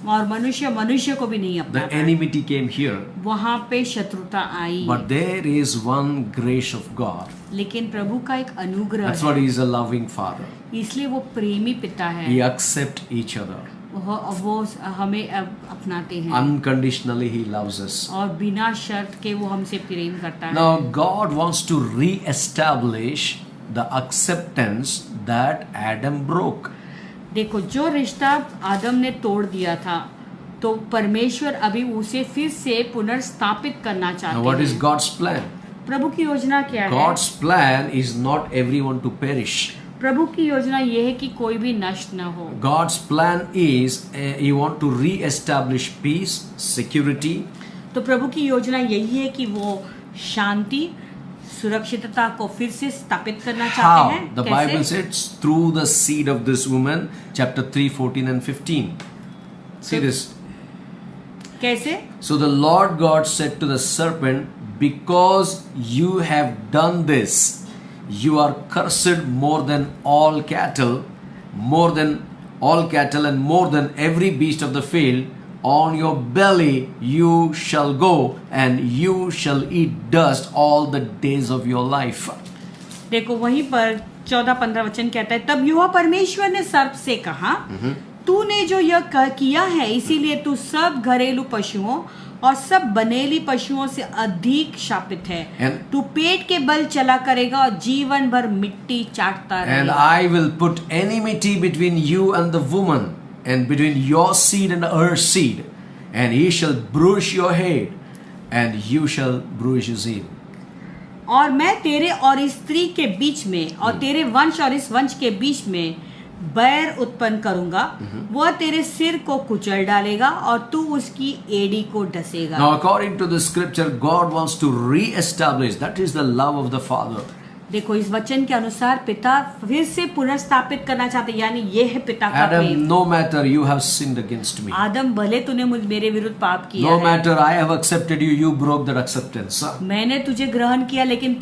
और मनुष्य को भी नहीं The अपनाता है। enmity came here. वहाँ पे शत्रुता आई। But there is one grace of God. लेकिन प्रभु का एक अनुग्रह That's है। what he is, a loving father. इसलिए वो प्रेमी पिता है। He accepts each other. वो हमें अपनाते हैं Unconditionally he loves us. और बिना शर्त के वो हमसे प्रेम करता है। Now God wants to re-establish the acceptance that Adam broke. देखो जो रिश्ता आदम ने तोड़ दिया था तो परमेश्वर अभी उसे फिर से पुनर्स्थापित करना Now चाहते what is हैं। God's plan? प्रभु की योजना क्या है? God's plan is not everyone to perish. प्रभु की योजना ये है कि कोई भी नष्ट न हो। God's plan is he want to re-establish peace, security, तो प्रभु की योजना यही है कि वो शांति सुरक्षितता को फिर से स्थापित करना चाहते how? हैं। The कैसे? Bible says through the seed of this woman, chapter 3, 14 and 15. See this. कैसे? So the Lord God said to the serpent, because you have done this, you are cursed more than all cattle, and more than every beast of the field. On your belly you shall go, and you shall eat dust all the days of your life. देखो वहीं पर 14-15 वचन कहता है, तब यहोवा परमेश्वर ने सर्प से कहा, तूने जो यह किया है इसीलिए तू सब घरेलू पशुओं और सब बनेली पशुओं से अधिक शापित है। तू पेट के बल चला करेगा और जीवन भर मिट्टी चाटता And रहेगा। I will put enmity between you and the woman, and between your seed and her seed, and he shall bruise your head, and you shall bruise his heel. और मैं तेरे और इस स्त्री के बीच में और तेरे वंश और इस वंश के बीच में बैर उत्पन्न करूंगा, वह तेरे सिर को कुचल डालेगा और तू उसकी एड़ी को डसेगा। Now, according to the scripture, God wants to re-establish. That is the love of the Father. देखो इस वचन के अनुसार पिता फिर से पुनर्स्थापित करना चाहते, यानी ये है पिता का Adam, Prem. no matter you have sinned against me, आदम भले तूने मेरे विरुद्ध पाप किया no है, matter I have accepted you, you broke that acceptance. मैंने तुझे ग्रहण किया लेकिन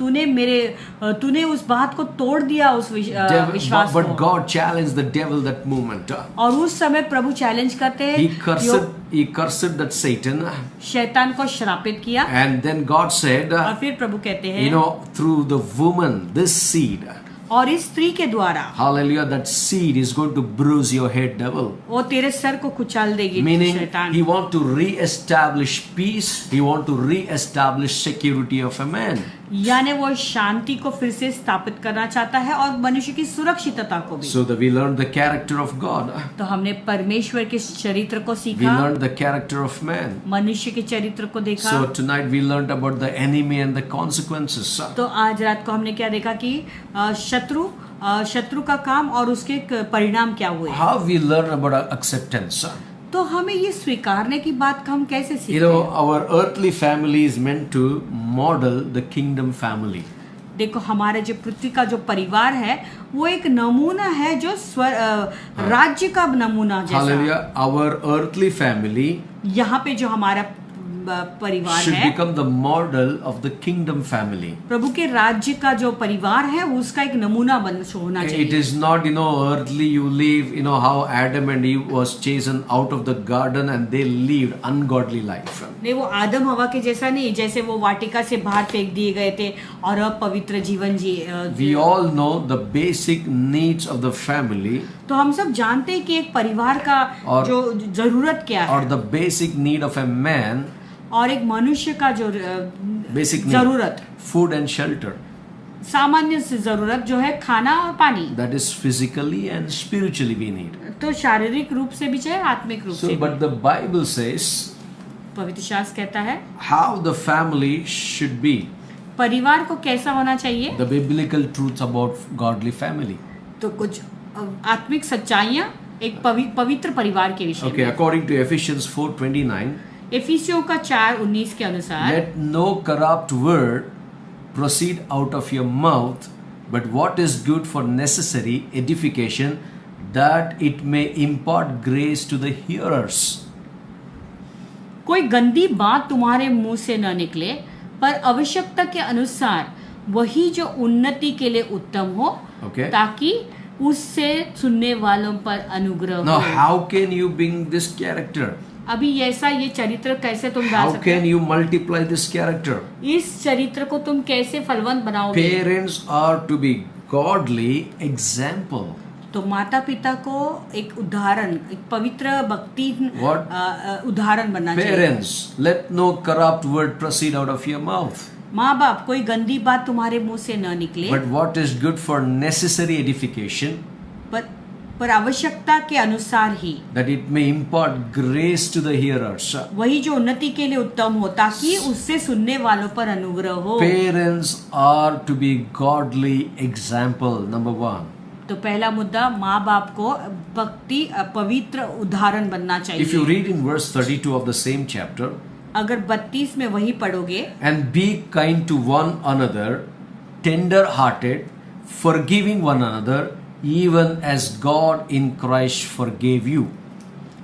तूने उस बात को तोड़ दिया, उस विश्वास But को। God challenged the devil that moment. और उस समय प्रभु चैलेंज करते He हैं, cursed that Satan, शैतान को श्रापित किया। and then God said, और फिर प्रभु कहते हैं, through the woman, this seed, और इस स्त्री के द्वारा hallelujah, that seed is going to bruise your head, devil. वो तेरे सर को कुचल देगी Meaning, शैतान। he want to re-establish peace, he want to re-establish security of a man. यानी वो शांति को फिर से स्थापित करना चाहता है और मनुष्य की सुरक्षितता को भी। So that we learned the character of God. तो हमने परमेश्वर के चरित्र को We सीखा, learned the character of man. मनुष्य के चरित्र को देखा। So tonight we learned about the enemy and the consequences. तो आज रात को हमने क्या देखा कि शत्रु का काम और उसके परिणाम क्या हुए। How we learn about acceptance. तो हमें ये स्वीकारने की बात का हम कैसे सीखते हैं? Our earthly family is meant to model the kingdom family. देखो हमारे जो पृथ्वी का जो परिवार है वो एक नमूना है जो राज्य का नमूना जैसा। Hallelujah. Our earthly family यहाँ पे जो हमारा परिवार should है become the model of the kingdom family. प्रभु के राज्य का जो परिवार है उसका एक नमूना होना It चाहिए। is not, earthly you live, how Adam and Eve was chased out of the garden and they lived ungodly life. नहीं वो आदम हवा के जैसा नहीं, जैसे वो वाटिका से बाहर फेंक दिए गए थे और अपवित्र जीवन We all know the basic needs of the family. तो हम सब जानते हैं कि एक परिवार का जो जरूरत क्या है or the basic need of a man, और एक मनुष्य का जो basic need, जरूरत, food and shelter. सामान्य से जरूरत जो है खाना और पानी। That is physically and spiritually we need. तो शारीरिक रूप से भी चाहे आत्मिक रूप से So, भी। but the Bible says पवित्र शास्त्र कहता है how the family should be, परिवार को कैसा होना चाहिए। the biblical truths about godly family. तो कुछ आत्मिक सच्चाइयाँ एक पवित्र परिवार के विषय Okay, में। according to Ephesians 4:29, एफिसियों का 4:19 के अनुसार let no corrupt word proceed out of your mouth, but what is good for necessary edification, that it may impart grace to the hearers. कोई गंदी बात तुम्हारे मुंह से न निकले, पर आवश्यकता के अनुसार वही जो उन्नति के लिए उत्तम हो, Okay. ताकि उससे सुनने वालों पर अनुग्रह Now, हो। how can you bring this character? अभी ऐसा ये चरित्र कैसे तुम डाल How सकते can you multiply this character? हो? इस चरित्र को तुम कैसे फलवंत बनाओगे? Parents are to be godly example. तो माता पिता को एक उदाहरण, एक पवित्र भक्ति What? उदाहरण बनना चाहिए। Parents, let no corrupt word proceed out of your mouth, माँ बाप, कोई गंदी बात तुम्हारे मुंह से न निकले, but what is good for necessary edification, पर आवश्यकता के अनुसार ही, that it may impart grace to the hearers. वही जो उन्नति के लिए उत्तम हो, ताकि उससे सुनने वालों पर अनुग्रह हो। Parents are to be godly example, number one. तो पहला मुद्दा, माँ बाप को भक्ति पवित्र उदाहरण बनना If you चाहिए। read in verse 32 of the same chapter, अगर 32 में वही पढ़ोगे, and be kind to one another, tender hearted, forgiving one another, even as God in Christ forgave you.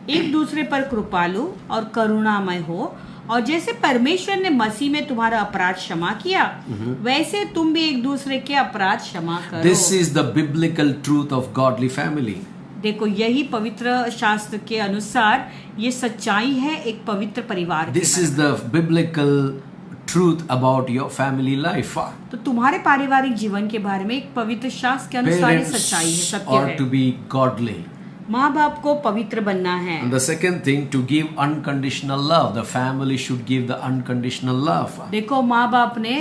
एक दूसरे पर कृपालु और करुणामय हो, और जैसे परमेश्वर ने मसीह में तुम्हारा अपराध क्षमा किया, वैसे तुम भी एक दूसरे के अपराध क्षमा करो। This is the biblical truth of godly family. देखो, यही पवित्र शास्त्र के अनुसार ये सच्चाई है एक पवित्र परिवार की। This is the biblical truth about your family life. तो तुम्हारे पारिवारिक जीवन के बारे में एक पवित्र शास्त्र के अनुसार ये सच्चाई है, Parents सत्य are to है। be godly. माँ बाप को पवित्र बनना है। And the second thing, to give unconditional love. The family should give the unconditional love. देखो, माँ बाप ने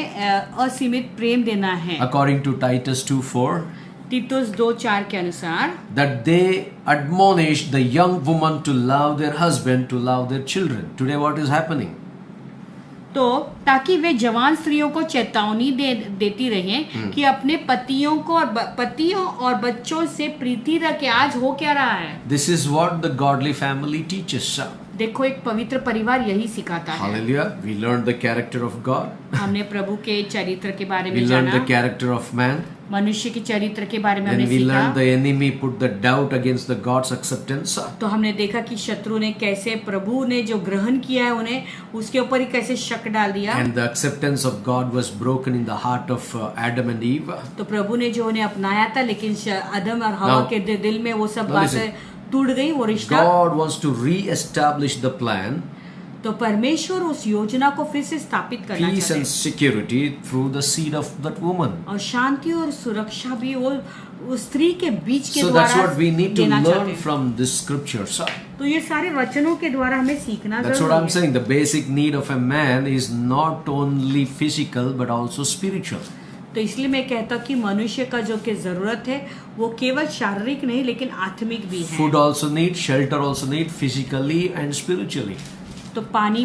असीमित प्रेम देना है। According to Titus 2:4, तीतुस 2:4 के अनुसार, that they admonish the young woman to love their husband, to love their children. Today what is happening? तो ताकि वे जवान स्त्रियों को चेतावनी देती रहें कि अपने पतियों और बच्चों से प्रीति रखें। आज हो क्या रहा है? This is what the godly family teaches. देखो, एक पवित्र परिवार यही सिखाता है। Hallelujah. We learned the character of God. हमने प्रभु के चरित्र के बारे We में learned the जाना, character of man. मनुष्य के चरित्र के बारे में Then हमने we learned सीखा। the enemy put the doubt against the God's acceptance. तो हमने देखा कि शत्रु ने कैसे प्रभु ने जो ग्रहण किया है उन्हें, उसके ऊपर ही कैसे शक डाल दिया। And the acceptance of God was broken in the heart of Adam and Eve. तो प्रभु ने जो उन्हें अपनाया था, लेकिन आदम और हवा Now- के दिल में वो सब Now listen. बातें टूट गई, वो रिश्ता। God wants to re-establish the plan, तो परमेश्वर उस योजना को फिर से स्थापित करना peace चाहते and हैं, security through the seed of that woman. और शांति और सुरक्षा भी वो उस स्त्री के बीच के So that's द्वारा what we need to देना चाहते learn हैं। from this scriptures. तो ये सारे वचनों के द्वारा हमें सीखना That's what जरूरी I'm है। saying. The basic need of a man is not only physical but also spiritual. तो इसलिए मैं कहता हूँ कि मनुष्य का जो कि जरूरत है वो केवल शारीरिक नहीं लेकिन आत्मिक भी है। Food also need, shelter also need, physically and spiritually. तो पानी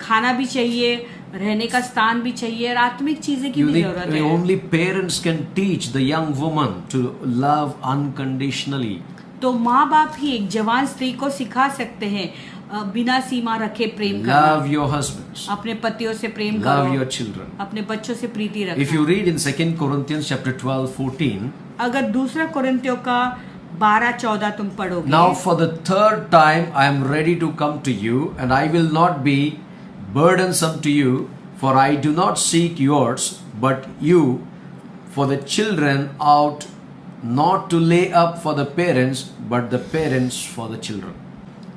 खाना भी चाहिए, रहने का स्थान भी चाहिए, और आत्मिक चीजें की You भी need, जरूरत है। only parents can teach the young woman to love unconditionally. तो माँ बाप ही एक जवान स्त्री को सिखा सकते हैं बिना सीमा रखे प्रेम Love करना, your husbands. अपने पतियों से प्रेम Love करो, your children. अपने बच्चों से प्रीति If you रखना। read in 2 Corinthians chapter 12:14, अगर दूसरा कोरिन्थियों का 12-14 तुम पढ़ोगे, now for the third time I am ready to come to you, and I will not be burdensome to you, for I do not seek yours, but you, for the children out, not to lay up for the parents, but the parents for the children.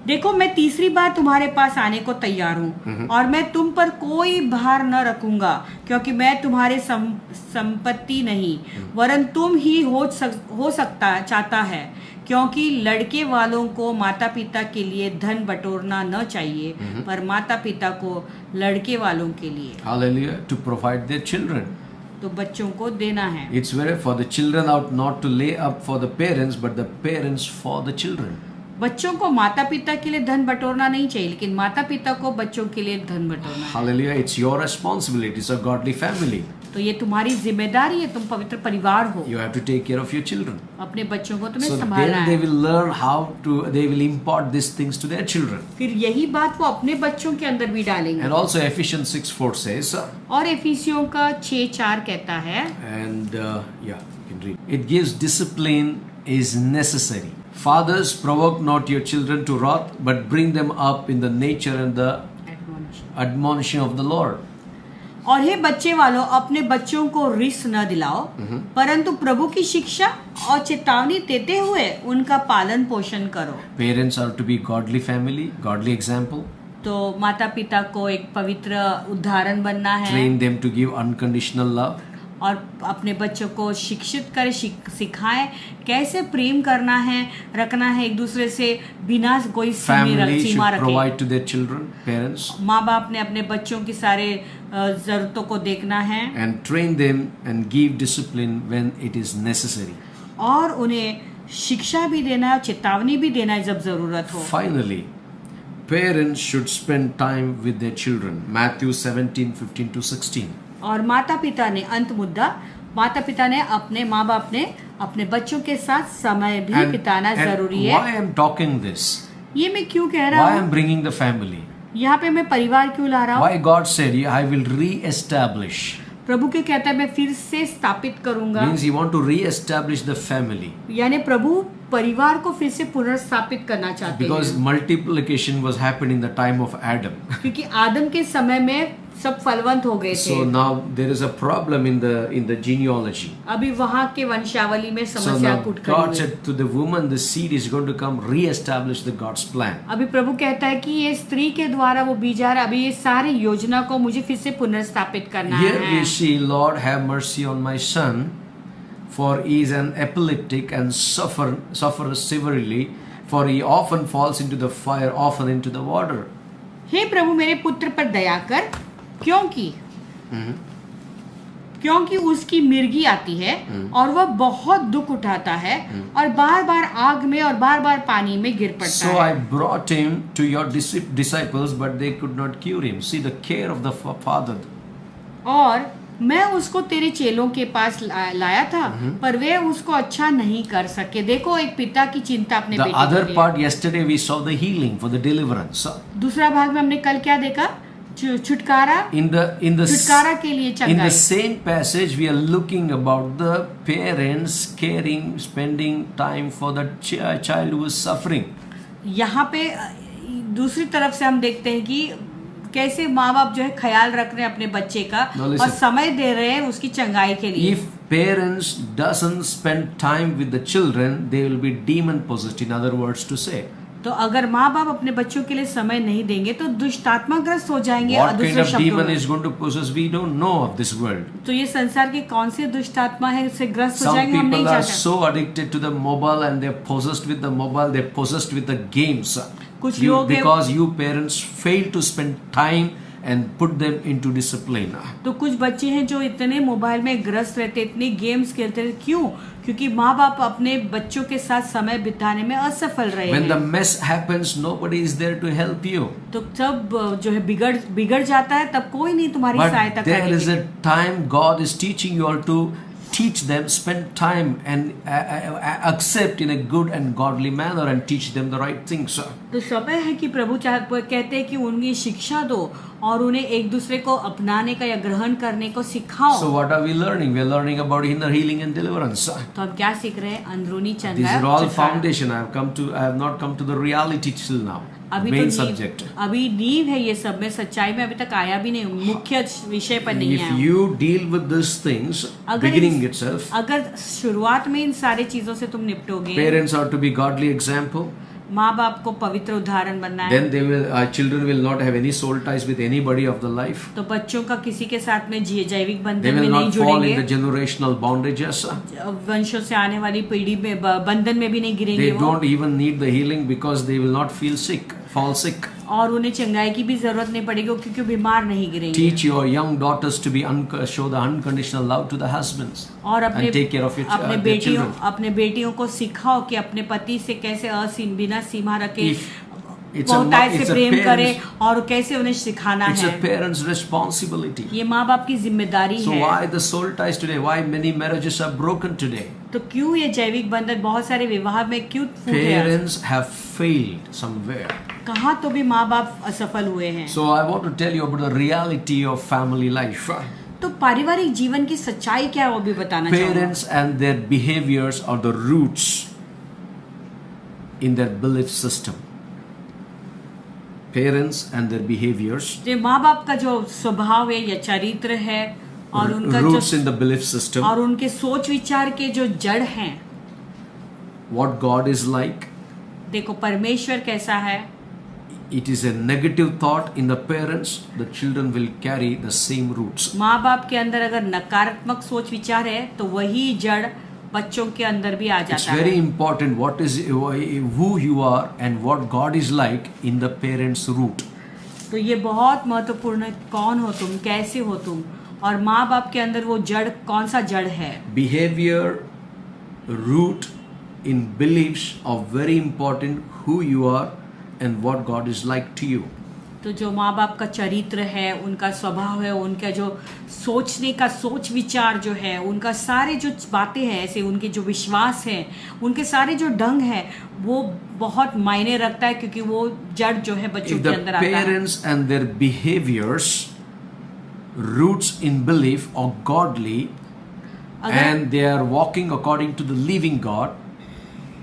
देखो, मैं तीसरी बार तुम्हारे पास आने को तैयार हूँ, और मैं तुम पर कोई भार न रखूंगा, क्योंकि मैं तुम्हारे संपत्ति नहीं, वरन तुम ही हो सकता चाहता है, क्योंकि लड़के वालों को माता पिता के लिए धन बटोरना न चाहिए, पर माता पिता को लड़के वालों के लिए, Hallelujah, to provide their children. तो बच्चों को देना है। It's very for the children out, not to lay up for the parents, but the parents for the children. बच्चों को माता पिता के लिए धन बटोरना नहीं चाहिए, लेकिन माता पिता को बच्चों के लिए धन बटोरना है। Hallelujah. It's your responsibility. It's a godly family. तो ये तुम्हारी जिम्मेदारी है, तुम पवित्र परिवार हो, You have to take care of your children. अपने बच्चों को तुम्हें So संभालना then they है। will learn how to, they will impart these things to their children. फिर यही बात वो अपने बच्चों के अंदर भी डालेंगे। And also Ephesians 6:4 says, और एफिसियों का 6:4 कहता है, and yeah, you can read. It gives discipline is necessary. Fathers, provoke not your children to wrath, but bring them up in the nature and the admonition of the Lord. और हे बच्चे वालों, अपने बच्चों को रिस न दिलाओ, परंतु प्रभु की शिक्षा और चेतावनी देते हुए उनका पालन पोषण करो। Parents are to be godly family, godly example. तो माता पिता को एक पवित्र उदाहरण बनना है Train them to give unconditional love. और अपने बच्चों को शिक्षित करें, सिखाएं कैसे प्रेम करना है, रखना है एक दूसरे से बिना कोई Family should सीमा रखे। provide to their children, parents, माँ बाप ने अपने बच्चों की सारे जरूरतों को देखना है and train them and give discipline when it is necessary. और उन्हें शिक्षा भी देना है और चेतावनी भी देना है जब जरूरत हो। Finally, parents should spend time with their children. Matthew 17:15-16. और माता पिता ने, अंत मुद्दा, माता पिता ने अपने माँ बाप ने अपने बच्चों के साथ समय भी बिताना जरूरी है। Why I'm talking this? ये मैं क्यों कह रहा Why हूँ? I'm bringing the family? यहाँ पे मैं परिवार क्यों ला रहा हूँ? Why God said, I will re-establish. प्रभु क्यों कहता है मैं फिर से स्थापित करूंगा? Means He want to re-establish the family. यानी प्रभु परिवार को फिर से पुनर्स्थापित करना चाहते Because हैं, multiplication was happening in the time of Adam. क्योंकि आदम के समय में सब फलवंत हो गए थे। So now there is a problem in the genealogy. अभी वहाँ के वंशावली में So समस्या now उठ God खड़ी है। said to the woman, the seed is going to come re-establish the God's plan. अभी प्रभु कहता है कि ये स्त्री के द्वारा वो बीज आ रहा है, अभी ये सारी योजना को मुझे फिर से पुनर्स्थापित करना Here है। we see, Lord, have mercy on my son, for he is an epileptic and suffers severely, for he often falls into the fire, often into the water. हे प्रभु मेरे पुत्र पर दया कर, क्योंकि उसकी मिर्गी आती है और वह बहुत दुख उठाता है और बार बार आग में और बार बार पानी में गिर पड़ता So है। I brought him to your disciples, but they could not cure him. See the care of the father. और मैं उसको तेरे चेलों के पास लाया था, पर वे उसको अच्छा नहीं कर सके। देखो एक पिता की चिंता अपने The बेटे other के लिए। part, yesterday we saw the healing for the deliverance. दूसरा भाग में हमने कल क्या देखा? छुटकारा In the छुटकारा के लिए in the चंगाई। same passage, we are looking about the parents caring, spending time for the child who is suffering. यहाँ पे दूसरी तरफ से हम देखते हैं कि कैसे माँ बाप जो है ख्याल रख रहे हैं अपने बच्चे का Now listen. और समय दे रहे हैं उसकी चंगाई के लिए। If parents doesn't spend time with the children, they will be demon possessed. In other words, to say, तो अगर माँ बाप अपने बच्चों के लिए समय नहीं देंगे तो दुष्टात्मा ग्रस्त हो जाएंगे। what kind दूसरे of शब्दों demon में is going to possess? We don't know of this world. तो ये संसार की कौन सी दुष्टात्मा है उससे ग्रस्त हो Some जाएंगे हम नहीं people are जानते। so addicted to the mobile and they're possessed with the mobile. They're possessed with the games. कुछ लोग हैं- Because you parents fail to spend time and put them into discipline. तो कुछ बच्चे हैं जो इतने मोबाइल में ग्रस्त रहते, इतने गेम्स खेलते रहते। क्यों? क्योंकि माँ बाप अपने बच्चों के साथ समय बिताने में असफल रहे When the हैं। mess happens, nobody is there to help you. तो जब जो है बिगड़ जाता है तब कोई नहीं तुम्हारी सहायता But there करने is के a लिए। time God is teaching you all to teach them, spend time and accept in a good and godly manner and teach them the right things. तो समय है कि प्रभु कहते हैं कि उनकी शिक्षा दो और उन्हें एक दूसरे को अपनाने का या ग्रहण करने को सिखाओ। So what are we learning? We are learning about inner healing and deliverance. तो हम क्या सीख रहे हैं? अंदरूनी These चंगाई are और all छुटकारा। foundation. I have not come to the reality till now. अभी Main तो subject. अभी नींव है ये सब में, सच्चाई में अभी तक आया भी नहीं, मुख्य विषय पर नहीं If आया। you deal with these things, अगर beginning itself, अगर शुरुआत में इन सारे चीजों से तुम निपटोगे, parents are to be godly example. माँ बाप को पवित्र उदाहरण बनना है, Then they will, children will not have any soul ties with anybody of the life. तो बच्चों का किसी के साथ में जैविक They बंधन में will नहीं not fall in जुड़ेंगे, the generational bondages. वंशों से आने वाली पीढ़ी में बंधन में भी नहीं गिरेंगे They वो। don't even need the healing because they will not feel sick. fall sick. और उन्हें चंगाई की भी जरूरत नहीं पड़ेगी क्योंकि वो बीमार नहीं गिरेंगे। Teach your young daughters to be show the unconditional love to the husbands और and take care of अपने their children. अपने बेटियों को सिखाओ कि अपने पति से कैसे बिना सीमा रखे It's a बहुतायत से प्रेम करे parent's, और कैसे उन्हें सिखाना it's है। a parent's responsibility. ये माँ बाप की जिम्मेदारी So है। why the soul ties today? Why many marriages are broken today? तो क्यों ये जैविक बंधन बहुत सारे विवाह में क्यों फूटे हैं? Parents have failed somewhere. कहाँ तो भी माँ बाप असफल हुए हैं। So I want to tell you about the reality of family life. तो पारिवारिक जीवन की सच्चाई क्या है वो भी बताना चाहूँगा। Parents and their behaviors are the roots in their belief system. Parents and their behaviors, जो माँ बाप का जो स्वभाव है या चरित्र है और उनका roots जो in the belief system, और उनके सोच विचार के जो जड़ हैं। what God is like. देखो परमेश्वर कैसा है। It is a negative thought in the parents, the children will carry the same roots. माँ बाप के अंदर अगर नकारात्मक सोच विचार है तो वही जड़ बच्चों के अंदर भी आ It's जाता very है। important what is who you are and what God is like in the parents' root. तो ये बहुत महत्वपूर्ण है, कौन हो तुम, कैसे हो तुम, और माँ बाप के अंदर वो जड़ कौन सा जड़ है। Behavior, root in beliefs are very important who you are and what God is like to you. तो जो माँ बाप का चरित्र है, उनका स्वभाव है, उनका जो सोचने का सोच विचार जो है, उनका सारे जो बातें हैं ऐसे, उनके जो विश्वास हैं, उनके सारे जो ढंग है वो बहुत मायने रखता है क्योंकि वो जड़ जो है बच्चों If के the अंदर आता है। parents and their behaviors, roots in belief are godly and they are walking according to the living God,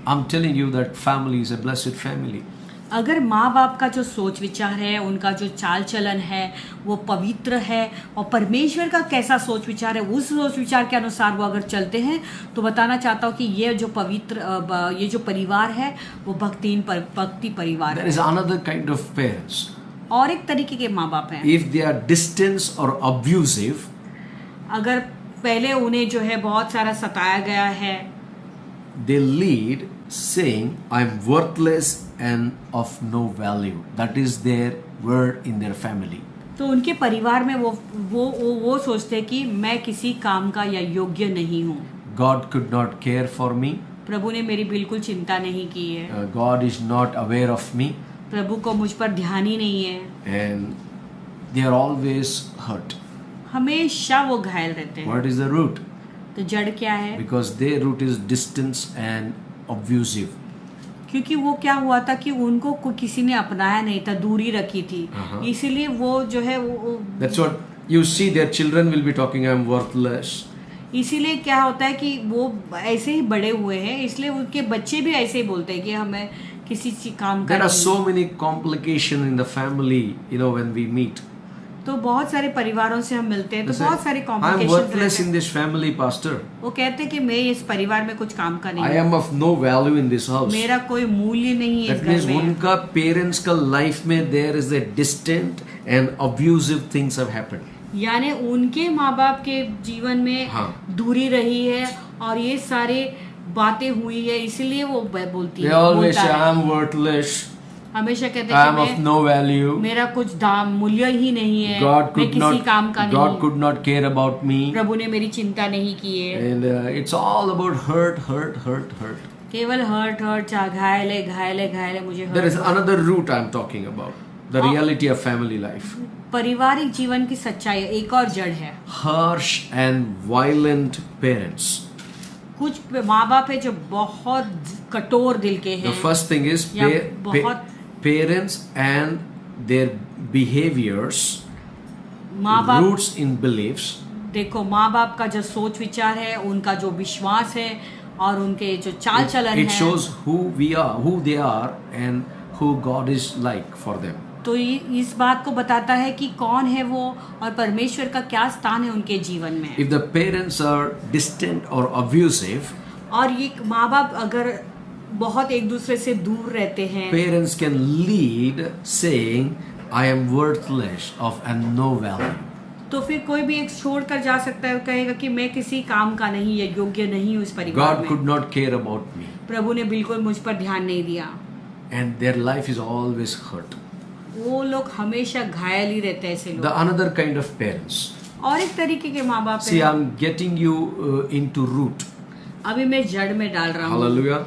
I'm telling you that family is a blessed family. अगर माँ बाप का जो सोच विचार है, उनका जो चाल चलन है वो पवित्र है और परमेश्वर का कैसा सोच विचार है उस सोच विचार के अनुसार वो अगर चलते हैं तो बताना चाहता हूँ कि ये जो पवित्र ये जो परिवार है वो भक्ति परिवार There है। is another kind of parents. और एक तरीके के माँ बाप हैं। If they are distant or abusive, अगर पहले उन्हें जो है बहुत सारा सताया गया है, they lead saying I'm worthless and of no value. That is their word in their family. तो उनके परिवार में वो सोचते हैं कि मैं किसी काम का या योग्य नहीं हूँ। God could not care for me. प्रभु ने मेरी बिल्कुल चिंता नहीं की है। God is not aware of me. प्रभु को मुझ पर ध्यान ही नहीं है। And they are always hurt. हमेशा वो घायल रहते हैं। What is the root? तो जड़ क्या है? Because their root is distance and abusive. क्योंकि वो क्या हुआ था कि उनको किसी ने अपनाया नहीं था, दूरी रखी थी, इसीलिए वो जो है वो That's what you see. Their children will be talking, I'm worthless. इसीलिए क्या होता है कि वो ऐसे ही बड़े हुए हैं, इसलिए उनके बच्चे भी ऐसे ही बोलते हैं कि हमें किसी चीज काम का There are नहीं। so many complications in the family, when we meet. तो बहुत सारे परिवारों से हम मिलते हैं तो They say, बहुत सारे I'm कॉम्प्लिकेशंस worthless रहते in हैं। this family, pastor. वो कहते हैं कि मैं इस परिवार में कुछ काम का नहीं I हूँ, am of no value in this house. मेरा कोई मूल्य नहीं है इस That means घर में। उनका पेरेंट्स का लाइफ में there is a distant and abusive things have happened. यानी उनके माँ बाप के जीवन में हाँ। दूरी रही है और ये सारे बातें हुई है, इसीलिए वो बोलती They है, always बोलता say है। I'm worthless. हमेशा कहते I हैं am कि of no value. मेरा कुछ दाम मूल्य ही नहीं है, God मैं could किसी काम का not. God नहीं, could not care about me. प्रभु ने मेरी चिंता नहीं की है। And it's all about hurt. केवल हर्ट घायल है मुझे There is hurt। another root I'm talking about. The reality of family life. पारिवारिक जीवन की सच्चाई एक और जड़ है। Harsh and violent parents. कुछ माँ बाप है जो बहुत कठोर दिल के The हैं। first thing is या बहुत parents and their behaviors, माँ बाप, roots in beliefs. देखो माँ बाप का जो सोच विचार है, उनका जो विश्वास है और उनके जो चाल चलन It है, shows who we are, who they are, and who God is like for them. तो इस बात को बताता है कि कौन है वो और परमेश्वर का क्या स्थान है उनके जीवन में। If the parents are distant or abusive, और ये माँ बाप अगर बहुत एक दूसरे से दूर रहते हैं, parents can lead saying, I am worthless of and no value. तो फिर कोई भी एक छोड़ कर जा सकता है, कहेगा कि मैं किसी काम का नहीं या योग्य नहीं हूँ इस परिवार God में। could not care about me. प्रभु ने बिल्कुल मुझ पर ध्यान नहीं दिया। and their life is always hurt. वो लोग हमेशा घायल ही रहते हैं ऐसे The लोग। another kind of parents. और एक तरीके के माँ बाप See, हैं। I'm getting you into root. अभी मैं जड़ में डाल रहा हूँ। Hallelujah.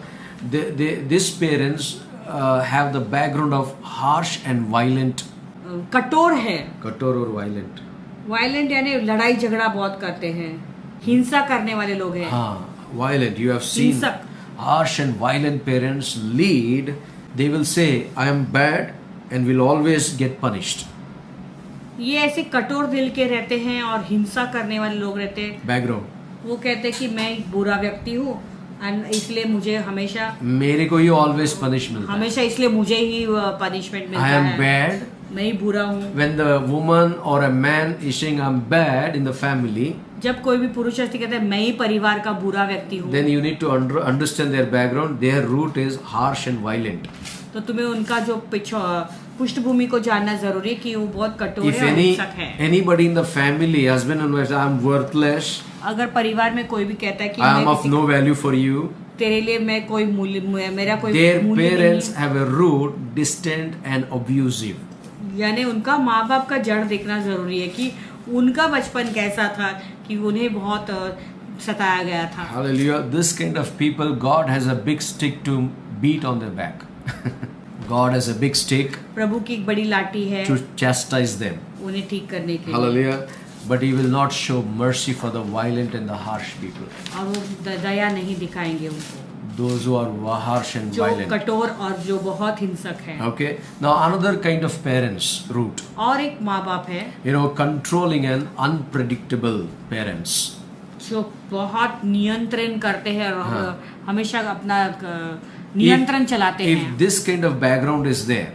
These parents have the background of harsh and violent. कठोर है। कठोर और violent. वायलेंट यानी लड़ाई झगड़ा बहुत करते हैं, हिंसा करने वाले लोग हैं। हाँ, violent. You have seen हिंसक। harsh and violent parents lead. They will say, "I am bad and will always get punished." ये ऐसे कठोर दिल के रहते हैं और हिंसा करने वाले लोग रहते हैं। Background. वो कहते हैं कि मैं एक बुरा व्यक्ति हूँ और इसलिए मुझे हमेशा मेरे को ही always punish मिलता है. हमेशा इसलिए मुझे ही पनिशमेंट मिलता I am है। bad. मैं ही बुरा हूँ। When the woman or a man is saying I'm bad in the family, जब कोई भी पुरुष ऐसे कहते हैं मैं ही परिवार का बुरा व्यक्ति हूँ, then you need to understand their background. Their root is harsh and violent. तो तुम्हें उनका जो पृष्ठभूमि को जानना जरूरी है कि वो बहुत कठोर If है और हिंसक है। anybody in the family, husband and wife, I'm worthless, अगर परिवार में कोई भी कहता है कि I am मैं of no value for you, तेरे लिए मैं कोई मूल्य मेरा कोई their मूल्य parents नहीं, have a root distant and abusive. यानी उनका माँ बाप का जड़ देखना जरूरी है कि उनका बचपन कैसा था कि उन्हें बहुत सताया गया था। Hallelujah. This kind of people, God has a big stick to beat on their back. God has a big stick प्रभु की एक बड़ी लाठी है to chastise them. उन्हें ठीक करने के लिए, Hallelujah. But He will not show mercy for the violent and the harsh people. और वो दया नहीं दिखाएंगे उनको, Those who are harsh and जो violent. कठोर और जो बहुत हिंसक है। Okay. Now another kind of parents root. और एक माँ बाप है Controlling and unpredictable parents. जो बहुत नियंत्रण करते हैं और हमेशा अपना नियंत्रण चलाते If हैं। this kind of background is there,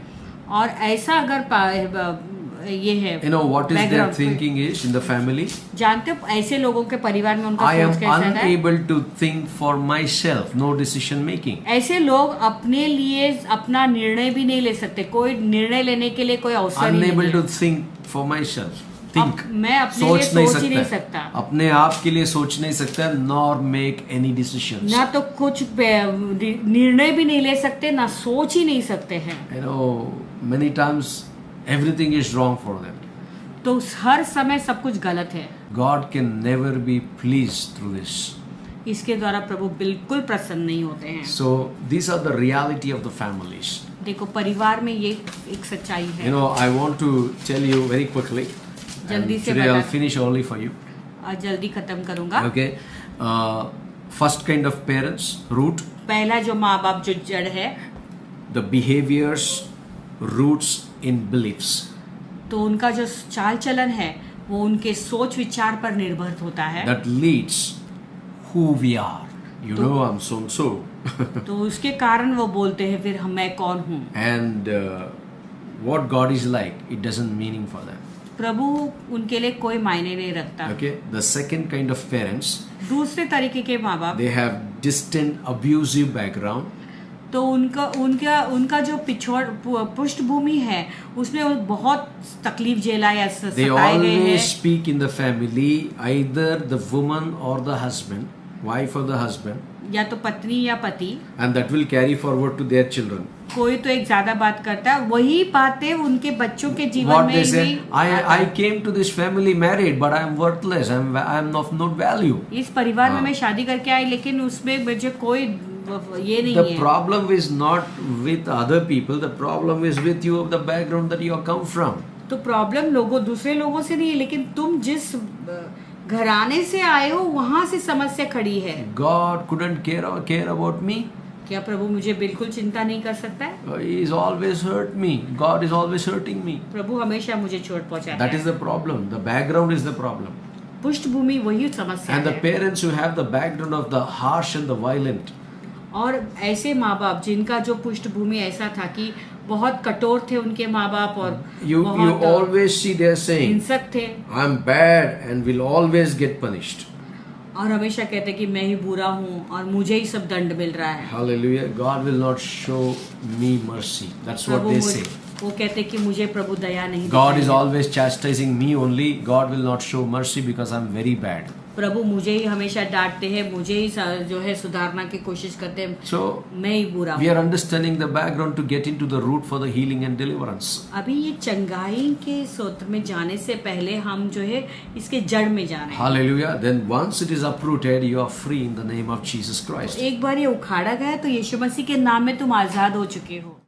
और ऐसा अगर ये है what is their background, thinking is in the family? जानते हो ऐसे लोगों के परिवार में उनका I am सोच कैसा है? unable to think for myself, no decision making. ऐसे लोग अपने लिए अपना निर्णय भी नहीं ले सकते, कोई निर्णय लेने के लिए कोई अवसर ही नहीं Unable to है। think for myself. Think. मैं अपने लिए सोच ही नहीं सकता सकता, अपने आप के लिए सोच नहीं सकता, nor make any decisions. ना तो कुछ निर्णय भी नहीं ले सकते, ना सोच ही नहीं सकते हैं। Many times everything is wrong for them. तो हर समय सब कुछ गलत है। God can never be pleased through this. इसके द्वारा प्रभु बिल्कुल प्रसन्न नहीं होते हैं। So these are the reality of the families. देखो परिवार में ये एक सच्चाई है। I want to tell you very quickly. जल्दी And से today I'll बता- finish only for you. जल्दी खत्म करूंगा। Okay. First kind of parents, root, पहला जो माँ बाप जो जड़ है, the behaviors, roots in beliefs. तो उनका जो चाल चलन है वो उनके सोच विचार पर निर्भर होता है। That leads who we are. I'm so and so. तो उसके कारण वो बोलते हैं फिर मैं कौन हूँ। And what God is like, it doesn't meaning for them. प्रभु उनके लिए कोई मायने नहीं रखता। Okay. The second kind of parents, दूसरे तरीके के माँ बाप, they have distant abusive background. तो उनका जो पृष्ठभूमि है उसमें वो बहुत तकलीफ झेला या They सताए गए हैं। always speak in the family, either the woman or the husband, wife or the husband, या तो पत्नी या पति, and that will carry forward to their children. कोई तो एक ज्यादा बात करता है, वही बातें उनके बच्चों के जीवन What में they भी say, आता I है। came to this family married, but I am worthless. I am of no value. इस परिवार में हाँ। मैं शादी करके आई लेकिन उसमें मुझे कोई ये नहीं The है। problem is not with other people. The problem is with you, of the background that you have come from. तो प्रॉब्लम दूसरे लोगों से नहीं है, लेकिन तुम जिस घराने से आए हो वहां से समस्या खड़ी है। God couldn't care about me. क्या प्रभु मुझे बिल्कुल चिंता नहीं कर सकता है? He is always hurt me. God is always hurting me. प्रभु हमेशा मुझे चोट पहुंचाता That is the problem. The background is the problem. पृष्ठभूमि वही समस्या And the है। parents who have the background of the harsh and the violent, और ऐसे माँ बाप जिनका जो पृष्ठभूमि ऐसा था कि बहुत कठोर थे उनके माँ बाप और you बहुत always see they are saying, हिंसक थे I am bad and will always get punished. और हमेशा कहते कि मैं ही बुरा हूँ और मुझे ही सब दंड मिल रहा है। Hallelujah. God will not show me mercy. That's what Prabhu they say. वो कहते कि मुझे प्रभु दया नहीं God is दिखाएगा। always chastising me only. God will not show mercy because I'm very bad. प्रभु मुझे ही हमेशा डांटते हैं, मुझे ही जो है सुधारना की कोशिश करते हैं, So, मैं ही बुरा we हूँ। are understanding the background to get into the root for the healing and deliverance. अभी ये चंगाई के सूत्र में जाने से पहले हम जो है इसके जड़ में जा रहे हैं। Hallelujah. Then once it is uprooted, you are free in the name of Jesus Christ. एक बार ये उखाड़ा गया तो यीशु मसीह के नाम में तुम आजाद हो चुके हो।